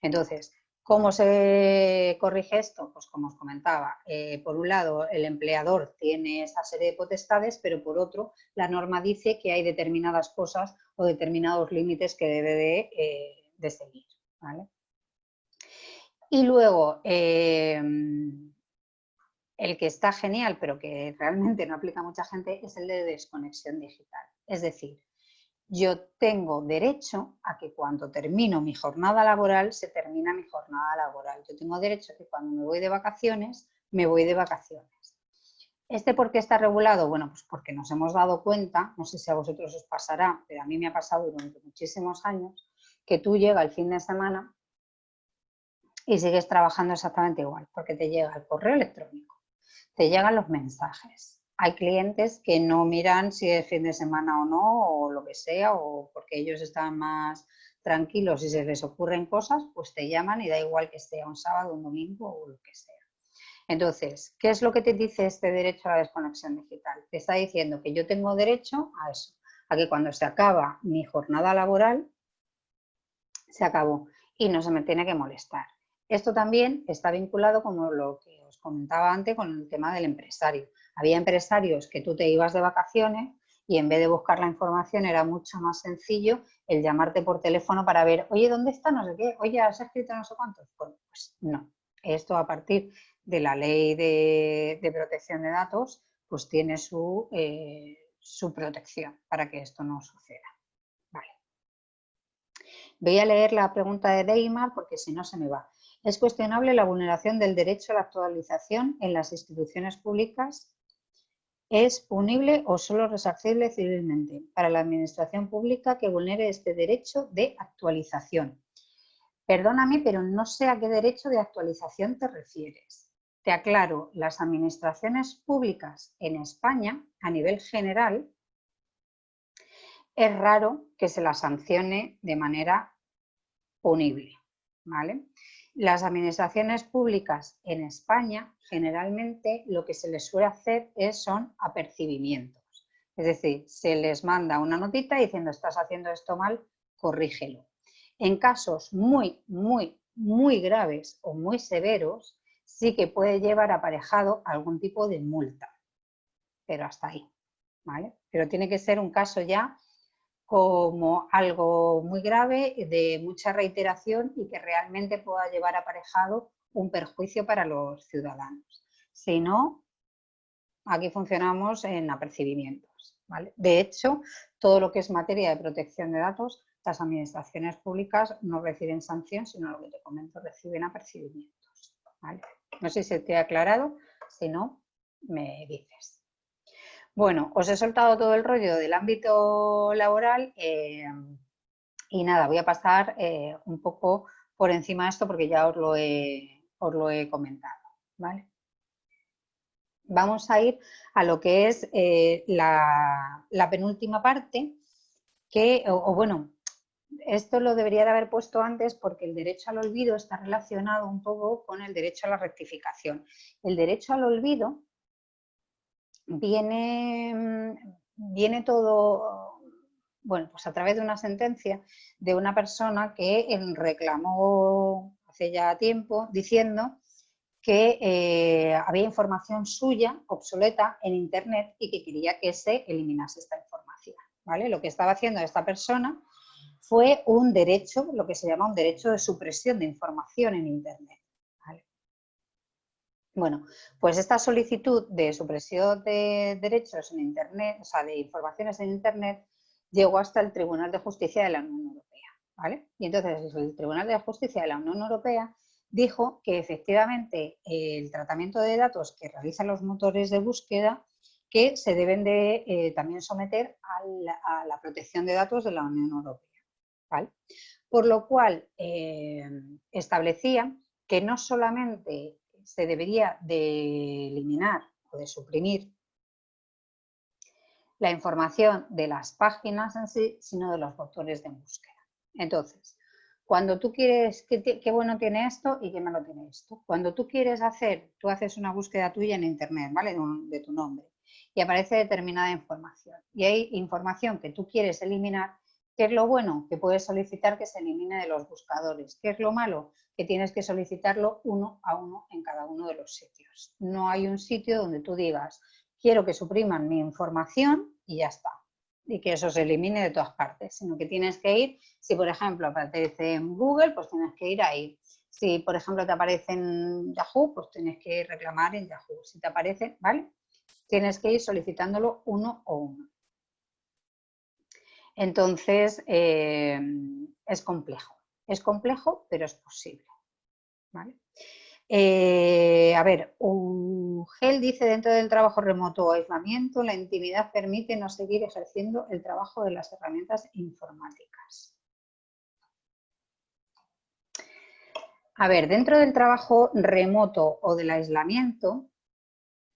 Entonces, ¿cómo se corrige esto? Pues como os comentaba, por un lado el empleador tiene esa serie de potestades, pero por otro la norma dice que hay determinadas cosas o determinados límites que debe de seguir, ¿vale? Y luego, el que está genial, pero que realmente no aplica a mucha gente, es el de desconexión digital. Es decir, yo tengo derecho a que cuando termino mi jornada laboral, se termina mi jornada laboral. Yo tengo derecho a que cuando me voy de vacaciones, me voy de vacaciones. ¿Por qué está regulado? Bueno, pues porque nos hemos dado cuenta, no sé si a vosotros os pasará, pero a mí me ha pasado durante muchísimos años, que tú llegas el fin de semana y sigues trabajando exactamente igual, porque te llega el correo electrónico, te llegan los mensajes. Hay clientes que no miran si es fin de semana o no, o lo que sea, o porque ellos están más tranquilos y se les ocurren cosas, pues te llaman y da igual que sea un sábado, un domingo o lo que sea. Entonces, ¿qué es lo que te dice este derecho a la desconexión digital? Te está diciendo que yo tengo derecho a eso, a que cuando se acaba mi jornada laboral, se acabó y no se me tiene que molestar. Esto también está vinculado, como lo que os comentaba antes, con el tema del empresario. Había empresarios que tú te ibas de vacaciones y en vez de buscar la información era mucho más sencillo el llamarte por teléfono para ver, oye, ¿dónde está? No sé qué, oye, ¿has escrito no sé cuántos? Bueno, pues no. Esto a partir de la ley de protección de datos, pues tiene su protección para que esto no suceda. Vale. Voy a leer la pregunta de Deimar porque si no se me va. ¿Es cuestionable la vulneración del derecho a la actualización en las instituciones públicas? ¿Es punible o solo resarcible civilmente para la administración pública que vulnere este derecho de actualización? Perdóname, pero no sé a qué derecho de actualización te refieres. Te aclaro, las administraciones públicas en España, a nivel general, es raro que se las sancione de manera punible, ¿vale? Las administraciones públicas en España, generalmente, lo que se les suele hacer son apercibimientos. Es decir, se les manda una notita diciendo, estás haciendo esto mal, corrígelo. En casos muy, muy, muy graves o muy severos, sí que puede llevar aparejado algún tipo de multa, pero hasta ahí, ¿vale? Pero tiene que ser un caso ya como algo muy grave, de mucha reiteración y que realmente pueda llevar aparejado un perjuicio para los ciudadanos. Si no, aquí funcionamos en apercibimientos, ¿vale? De hecho, todo lo que es materia de protección de datos, las administraciones públicas no reciben sanción, sino lo que te comento, reciben apercibimientos, ¿vale? No sé si te he aclarado, si no, me dices. Bueno, os he soltado todo el rollo del ámbito laboral y nada, voy a pasar un poco por encima de esto porque ya os lo he comentado, ¿vale? Vamos a ir a lo que es la penúltima parte, que, bueno, esto lo debería de haber puesto antes porque el derecho al olvido está relacionado un poco con el derecho a la rectificación. El derecho al olvido viene todo, bueno, pues a través de una sentencia de una persona que reclamó hace ya tiempo diciendo que había información suya obsoleta en Internet y que quería que se eliminase esta información, ¿vale? Lo que estaba haciendo esta persona fue un derecho, lo que se llama un derecho de supresión de información en Internet. Bueno, pues esta solicitud de supresión de derechos en Internet, o sea, de informaciones en Internet, llegó hasta el Tribunal de Justicia de la Unión Europea, ¿vale? Y entonces el Tribunal de Justicia de la Unión Europea dijo que efectivamente el tratamiento de datos que realizan los motores de búsqueda que se deben de también someter a la protección de datos de la Unión Europea, ¿vale? Por lo cual establecía que no solamente se debería de eliminar o de suprimir la información de las páginas en sí, sino de los motores de búsqueda. Entonces, cuando tú quieres, qué bueno tiene esto y qué malo tiene esto. Cuando tú quieres tú haces una búsqueda tuya en Internet, ¿vale? De tu nombre y aparece determinada información. Y hay información que tú quieres eliminar. ¿Qué es lo bueno? Que puedes solicitar que se elimine de los buscadores. ¿Qué es lo malo? Que tienes que solicitarlo uno a uno en cada uno de los sitios. No hay un sitio donde tú digas, quiero que supriman mi información y ya está. Y que eso se elimine de todas partes, sino que tienes que ir, si por ejemplo aparece en Google, pues tienes que ir ahí. Si por ejemplo te aparece en Yahoo, pues tienes que reclamar en Yahoo. Si te aparece, ¿vale? Tienes que ir solicitándolo uno a uno. Entonces, es complejo, pero es posible, ¿vale? A ver, Ugel dice, dentro del trabajo remoto o aislamiento, la intimidad permite no seguir ejerciendo el trabajo de las herramientas informáticas. A ver, dentro del trabajo remoto o del aislamiento,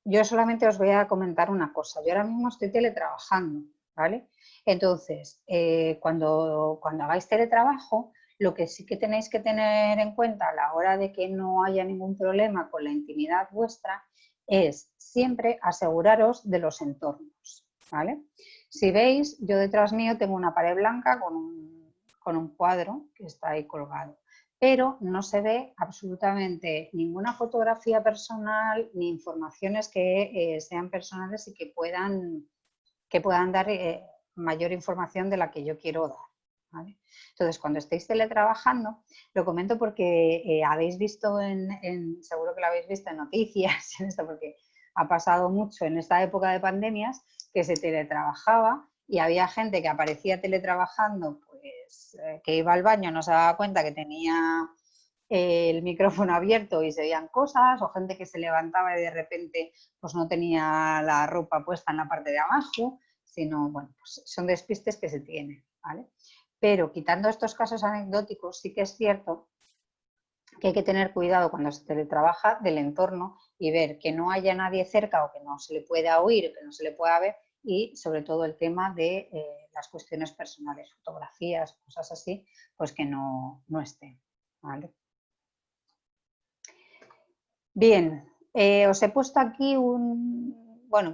yo solamente os voy a comentar una cosa. Yo ahora mismo estoy teletrabajando, ¿vale? Entonces, cuando hagáis teletrabajo, lo que sí que tenéis que tener en cuenta a la hora de que no haya ningún problema con la intimidad vuestra es siempre aseguraros de los entornos, ¿vale? Si veis, yo detrás mío tengo una pared blanca con un cuadro que está ahí colgado, pero no se ve absolutamente ninguna fotografía personal ni informaciones que sean personales y que que puedan dar mayor información de la que yo quiero dar, ¿vale? Entonces, cuando estéis teletrabajando, lo comento porque habéis visto seguro que lo habéis visto en noticias, porque ha pasado mucho en esta época de pandemias, que se teletrabajaba y había gente que aparecía teletrabajando, pues que iba al baño, no se daba cuenta que tenía el micrófono abierto y se veían cosas, o gente que se levantaba y de repente pues no tenía la ropa puesta en la parte de abajo, sino, bueno, pues son despistes que se tienen, ¿vale? Pero quitando estos casos anecdóticos, sí que es cierto que hay que tener cuidado cuando se teletrabaja del entorno y ver que no haya nadie cerca o que no se le pueda oír, que no se le pueda ver, y sobre todo el tema de las cuestiones personales, fotografías, cosas así, pues que no estén, ¿vale? Bien, os he puesto aquí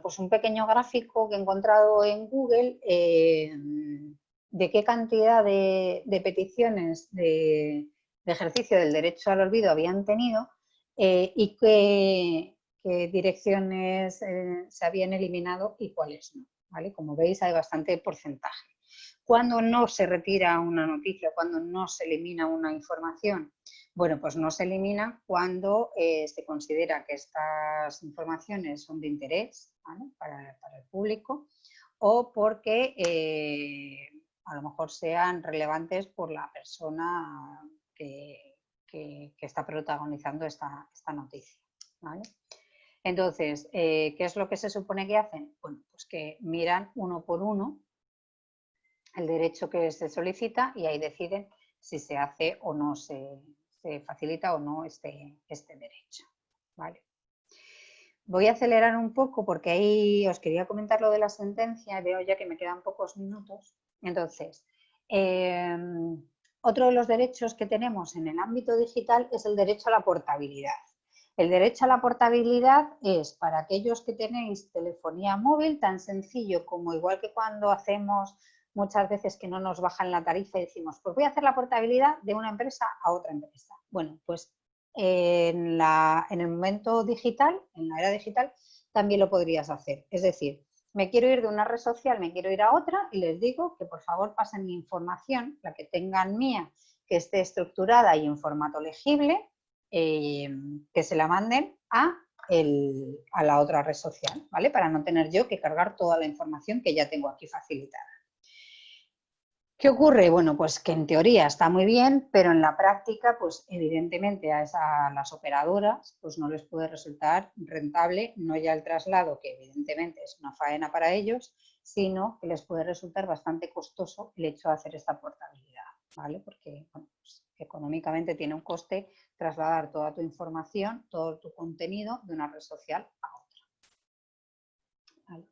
pues un pequeño gráfico que he encontrado en Google de qué cantidad de peticiones de ejercicio del derecho al olvido habían tenido y qué direcciones se habían eliminado y cuáles no, ¿vale? Como veis, hay bastante porcentaje. Cuando no se retira una noticia, cuando no se elimina una información, bueno, pues no se elimina cuando se considera que estas informaciones son de interés, ¿vale? para el público, o porque a lo mejor sean relevantes por la persona que está protagonizando esta noticia, ¿vale? Entonces, ¿qué es lo que se supone que hacen? Bueno, pues que miran uno por uno el derecho que se solicita y ahí deciden si se hace o no se facilita o no este derecho, ¿vale? Voy a acelerar un poco porque ahí os quería comentar lo de la sentencia, veo ya que me quedan pocos minutos. Entonces, otro de los derechos que tenemos en el ámbito digital es el derecho a la portabilidad. El derecho a la portabilidad es para aquellos que tenéis telefonía móvil, tan sencillo como igual que cuando hacemos muchas veces que no nos bajan la tarifa y decimos, pues voy a hacer la portabilidad de una empresa a otra empresa. Bueno, pues en el momento digital, en la era digital, también lo podrías hacer. Es decir, me quiero ir de una red social, me quiero ir a otra y les digo que por favor pasen mi información, la que tengan mía, que esté estructurada y en formato legible, que se la manden a la otra red social, ¿vale? Para no tener yo que cargar toda la información que ya tengo aquí facilitada. ¿Qué ocurre? Bueno, pues que en teoría está muy bien, pero en la práctica, pues evidentemente a las operadoras pues no les puede resultar rentable, no ya el traslado, que evidentemente es una faena para ellos, sino que les puede resultar bastante costoso el hecho de hacer esta portabilidad, ¿vale? Porque bueno, pues, económicamente tiene un coste trasladar toda tu información, todo tu contenido de una red social a otra, ¿vale?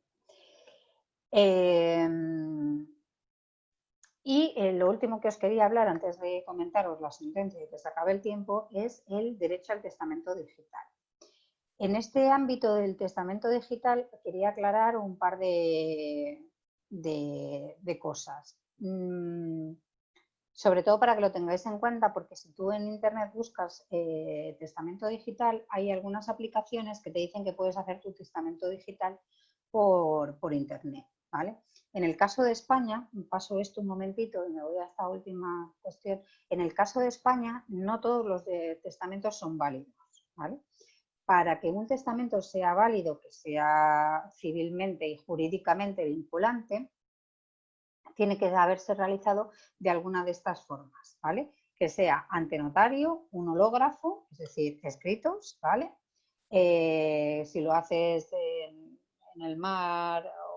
Y lo último que os quería hablar antes de comentaros la sentencia y que se acabe el tiempo es el derecho al testamento digital. En este ámbito del testamento digital quería aclarar un par de cosas. Sobre todo para que lo tengáis en cuenta, porque si tú en internet buscas testamento digital, hay algunas aplicaciones que te dicen que puedes hacer tu testamento digital por internet, ¿vale? En el caso de España, paso esto un momentito y me voy a esta última cuestión. En el caso de España, no todos los testamentos son válidos, ¿vale? Para que un testamento sea válido, que sea civilmente y jurídicamente vinculante, tiene que haberse realizado de alguna de estas formas, ¿vale? Que sea ante notario, un hológrafo, es decir, escritos, ¿vale? Si lo haces en el mar o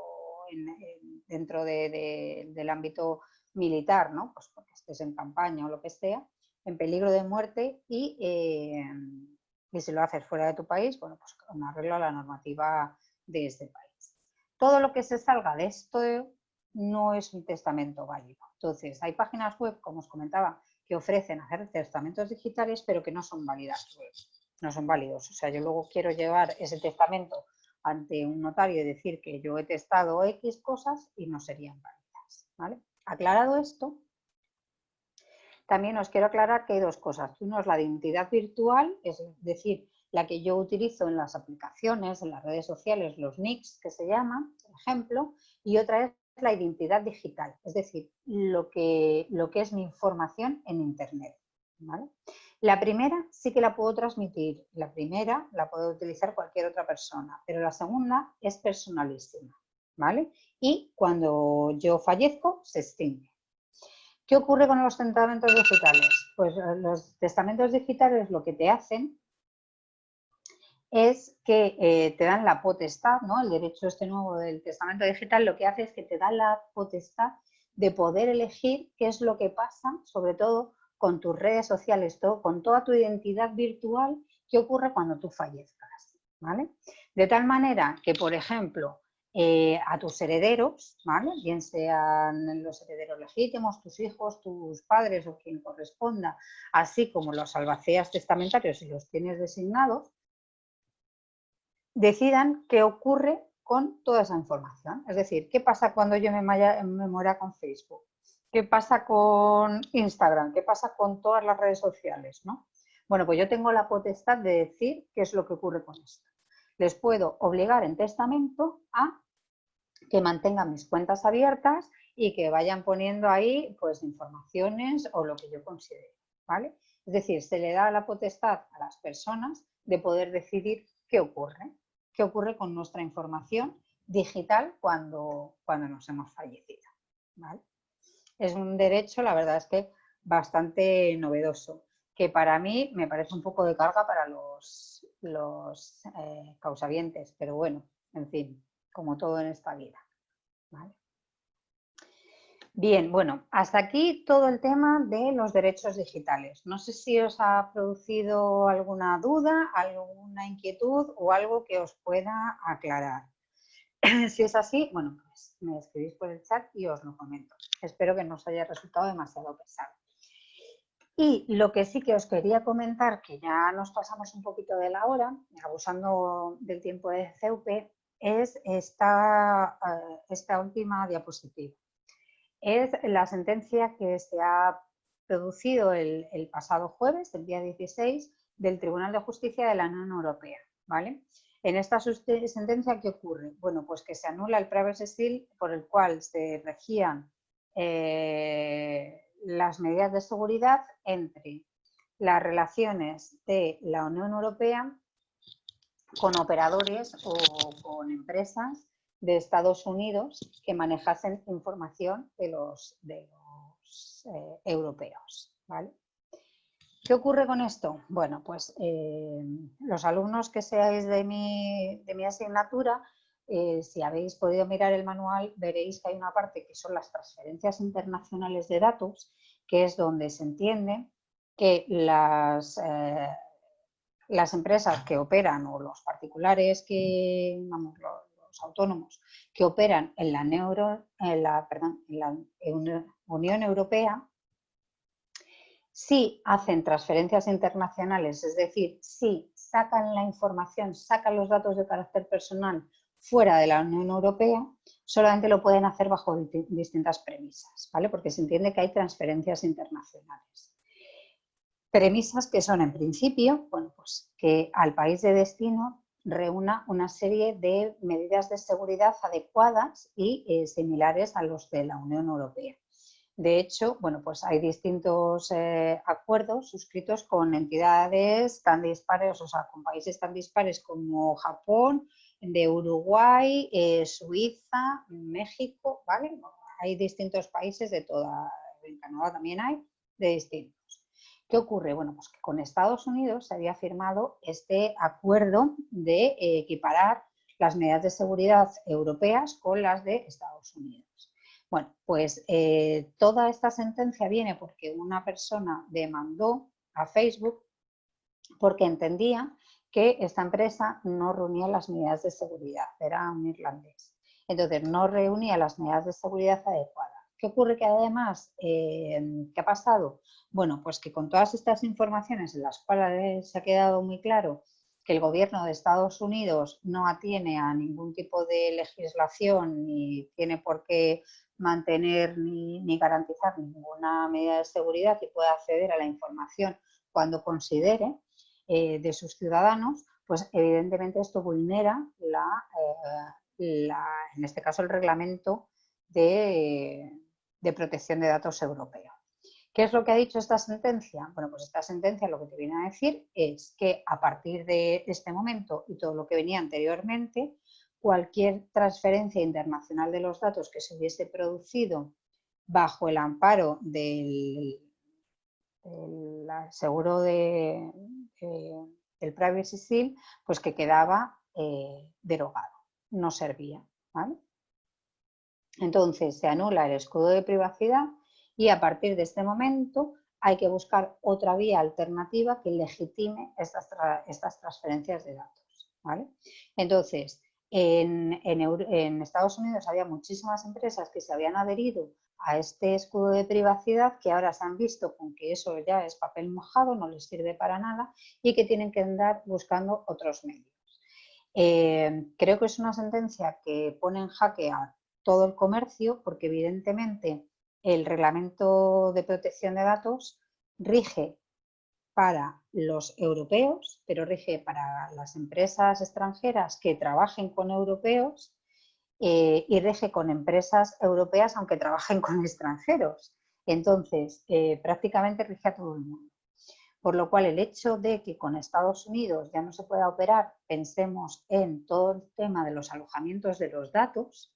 dentro del ámbito militar, ¿no? Pues porque estés en campaña o lo que sea, en peligro de muerte y si lo haces fuera de tu país, bueno, pues con arreglo a la normativa de este país. Todo lo que se salga de esto no es un testamento válido. Entonces, hay páginas web, como os comentaba, que ofrecen hacer testamentos digitales, pero que no son válidas, no son válidos. O sea, yo luego quiero llevar ese testamento ante un notario y decir que yo he testado X cosas y no serían válidas, ¿vale? Aclarado esto, también os quiero aclarar que hay dos cosas. Uno es la identidad virtual, es decir, la que yo utilizo en las aplicaciones, en las redes sociales, los nicks que se llaman, por ejemplo, y otra es la identidad digital, es decir, lo que es mi información en Internet, ¿vale? La primera sí que la puedo transmitir, la primera la puede utilizar cualquier otra persona, pero la segunda es personalísima, ¿vale? Y cuando yo fallezco, se extingue. ¿Qué ocurre con los testamentos digitales? Pues los testamentos digitales lo que te hacen es que te dan la potestad, ¿no? El derecho este nuevo del testamento digital lo que hace es que te da la potestad de poder elegir qué es lo que pasa, sobre todo con tus redes sociales, con toda tu identidad virtual, qué ocurre cuando tú fallezcas, ¿vale? De tal manera que, por ejemplo, a tus herederos, ¿vale? Bien sean los herederos legítimos, tus hijos, tus padres o quien corresponda, así como los albaceas testamentarios si los tienes designados, decidan qué ocurre con toda esa información. Es decir, qué pasa cuando yo me muera con Facebook, qué pasa con Instagram, qué pasa con todas las redes sociales, ¿no? Bueno, pues yo tengo la potestad de decir qué es lo que ocurre con esto. Les puedo obligar en testamento a que mantengan mis cuentas abiertas y que vayan poniendo ahí pues informaciones o lo que yo considere, ¿vale? Es decir, se le da la potestad a las personas de poder decidir qué ocurre con nuestra información digital cuando nos hemos fallecido, ¿vale? Es un derecho, la verdad es que bastante novedoso, que para mí me parece un poco de carga para los causavientes, pero bueno, en fin, como todo en esta vida, ¿vale? Bien, bueno, hasta aquí todo el tema de los derechos digitales. No sé si os ha producido alguna duda, alguna inquietud o algo que os pueda aclarar. Si es así, bueno, pues me escribís por el chat y os lo comento. Espero que no os haya resultado demasiado pesado. Y lo que sí que os quería comentar, que ya nos pasamos un poquito de la hora, abusando del tiempo de CEUP, es esta última diapositiva. Es la sentencia que se ha producido el pasado jueves, el día 16, del Tribunal de Justicia de la Unión Europea, ¿vale? En esta sentencia, ¿qué ocurre? Bueno, pues que se anula el Privacy Shield por el cual se regían las medidas de seguridad entre las relaciones de la Unión Europea con operadores o con empresas de Estados Unidos que manejasen información de los europeos, ¿vale? ¿Qué ocurre con esto? Bueno, pues los alumnos que seáis de mi asignatura, si habéis podido mirar el manual, veréis que hay una parte que son las transferencias internacionales de datos, que es donde se entiende que las empresas que operan o los particulares vamos, los autónomos que operan en la Unión Europea, si hacen transferencias internacionales, es decir, si sacan la información, sacan los datos de carácter personal fuera de la Unión Europea, solamente lo pueden hacer bajo distintas premisas, ¿vale? Porque se entiende que hay transferencias internacionales. Premisas que son, en principio, bueno, pues que al país de destino reúna una serie de medidas de seguridad adecuadas y similares a los de la Unión Europea. De hecho, bueno, pues hay distintos acuerdos suscritos con entidades tan dispares, o sea, con países tan dispares como Japón, de Uruguay, Suiza, México, ¿vale? Hay distintos países de en Canadá también hay, de distintos. ¿Qué ocurre? Bueno, pues que con Estados Unidos se había firmado este acuerdo de equiparar las medidas de seguridad europeas con las de Estados Unidos. Bueno, pues toda esta sentencia viene porque una persona demandó a Facebook porque entendía que esta empresa no reunía las medidas de seguridad, era un irlandés. Entonces, no reunía las medidas de seguridad adecuadas. ¿Qué ocurre? Que además, ¿qué ha pasado? Bueno, pues que con todas estas informaciones en las cuales se ha quedado muy claro que el gobierno de Estados Unidos no atiene a ningún tipo de legislación ni tiene por qué mantener ni garantizar ninguna medida de seguridad y puede acceder a la información cuando considere, de sus ciudadanos, pues evidentemente esto vulnera en este caso el reglamento de protección de datos europeo. ¿Qué es lo que ha dicho esta sentencia? Bueno, pues esta sentencia lo que te viene a decir es que a partir de este momento y todo lo que venía anteriormente, cualquier transferencia internacional de los datos que se hubiese producido bajo el amparo del seguro del Privacy Shield, pues que quedaba derogado, no servía, ¿vale? Entonces se anula el escudo de privacidad y a partir de este momento hay que buscar otra vía alternativa que legitime estas transferencias de datos, ¿vale? Entonces, en Estados Unidos había muchísimas empresas que se habían adherido a este escudo de privacidad que ahora se han visto con que eso ya es papel mojado, no les sirve para nada y que tienen que andar buscando otros medios. Creo que es una sentencia que pone en jaque a todo el comercio porque evidentemente el reglamento de protección de datos rige para los europeos, pero rige para las empresas extranjeras que trabajen con europeos y rige con empresas europeas aunque trabajen con extranjeros. Entonces, prácticamente rige a todo el mundo. Por lo cual, el hecho de que con Estados Unidos ya no se pueda operar, pensemos en todo el tema de los alojamientos de los datos,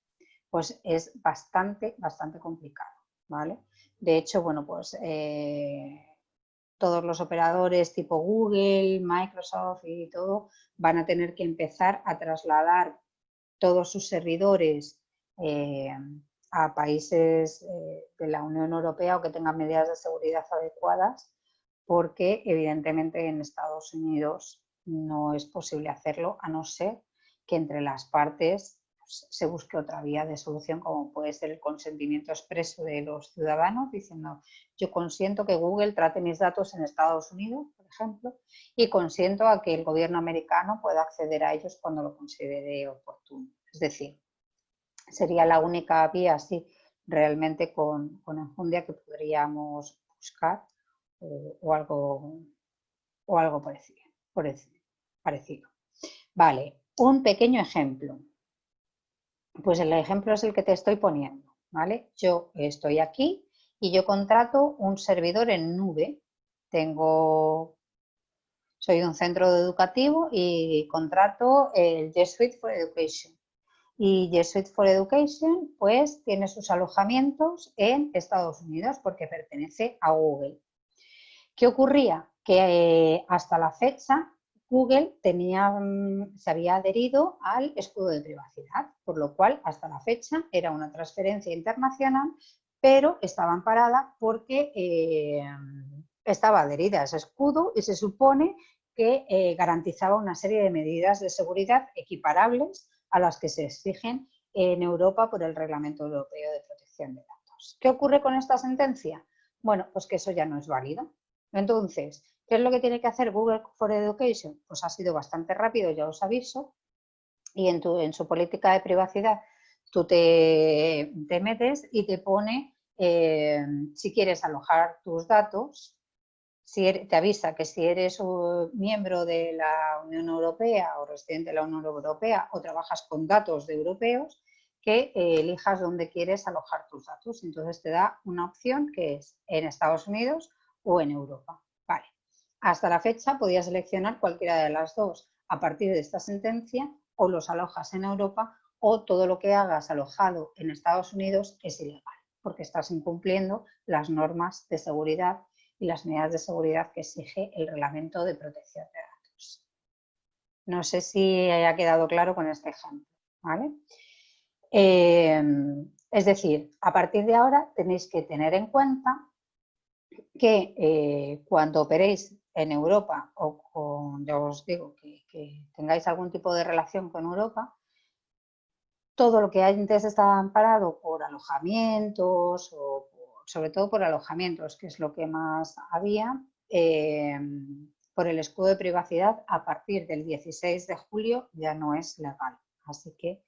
pues es bastante complicado, ¿vale? De hecho, bueno, pues todos los operadores tipo Google, Microsoft y todo van a tener que empezar a trasladar todos sus servidores a países de la Unión Europea o que tengan medidas de seguridad adecuadas, porque evidentemente en Estados Unidos no es posible hacerlo a no ser que entre las partes pues, se busque otra vía de solución como puede ser el consentimiento expreso de los ciudadanos diciendo yo consiento que Google trate mis datos en Estados Unidos, por ejemplo, y consiento a que el gobierno americano pueda acceder a ellos cuando lo considere oportuno. Es decir, sería la única vía así realmente con enjundia que podríamos buscar o algo parecido. Vale, un pequeño ejemplo. Pues el ejemplo es el que te estoy poniendo, ¿vale? Yo estoy aquí y yo contrato un servidor en nube. Soy un centro educativo y contrato el G Suite for Education. Y G Suite for Education pues tiene sus alojamientos en Estados Unidos porque pertenece a Google. ¿Qué ocurría? Que hasta la fecha Google se había adherido al escudo de privacidad, por lo cual hasta la fecha era una transferencia internacional, pero estaba amparada porque estaba adherida a ese escudo y se supone que garantizaba una serie de medidas de seguridad equiparables a las que se exigen en Europa por el Reglamento Europeo de Protección de Datos. ¿Qué ocurre con esta sentencia? Bueno, pues que eso ya no es válido. Entonces, ¿qué es lo que tiene que hacer Google for Education? Pues ha sido bastante rápido, ya os aviso, y en su política de privacidad tú te metes y te pone si quieres alojar tus datos, te avisa que si eres un miembro de la Unión Europea o residente de la Unión Europea o trabajas con datos de europeos, que elijas dónde quieres alojar tus datos. Entonces te da una opción que es en Estados Unidos o en Europa. Vale. Hasta la fecha podías seleccionar cualquiera de las dos. A partir de esta sentencia, o los alojas en Europa o todo lo que hagas alojado en Estados Unidos es ilegal, porque estás incumpliendo las normas de seguridad y las medidas de seguridad que exige el Reglamento de Protección de Datos. No sé si haya quedado claro con este ejemplo, ¿vale? Es decir, a partir de ahora tenéis que tener en cuenta que cuando operéis en Europa o ya os digo que tengáis algún tipo de relación con Europa, todo lo que antes estaba amparado por alojamientos o sobre todo por alojamientos, que es lo que más había, por el escudo de privacidad, a partir del 16 de julio ya no es legal. Así que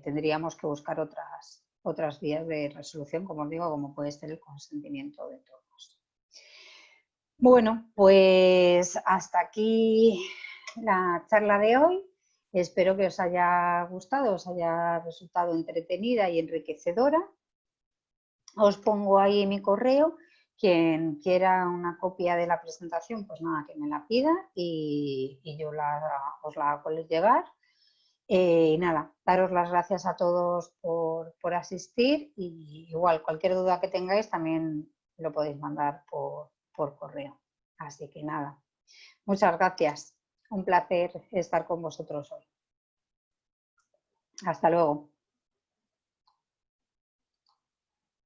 tendríamos que buscar otras vías de resolución, como os digo, como puede ser el consentimiento de todos. Bueno, pues hasta aquí la charla de hoy. Espero que os haya gustado, os haya resultado entretenida y enriquecedora. Os pongo ahí mi correo. Quien quiera una copia de la presentación, pues nada, que me la pida y yo os la hago llegar. Y nada, daros las gracias a todos por asistir y igual cualquier duda que tengáis también lo podéis mandar por correo. Así que nada, muchas gracias. Un placer estar con vosotros hoy. Hasta luego.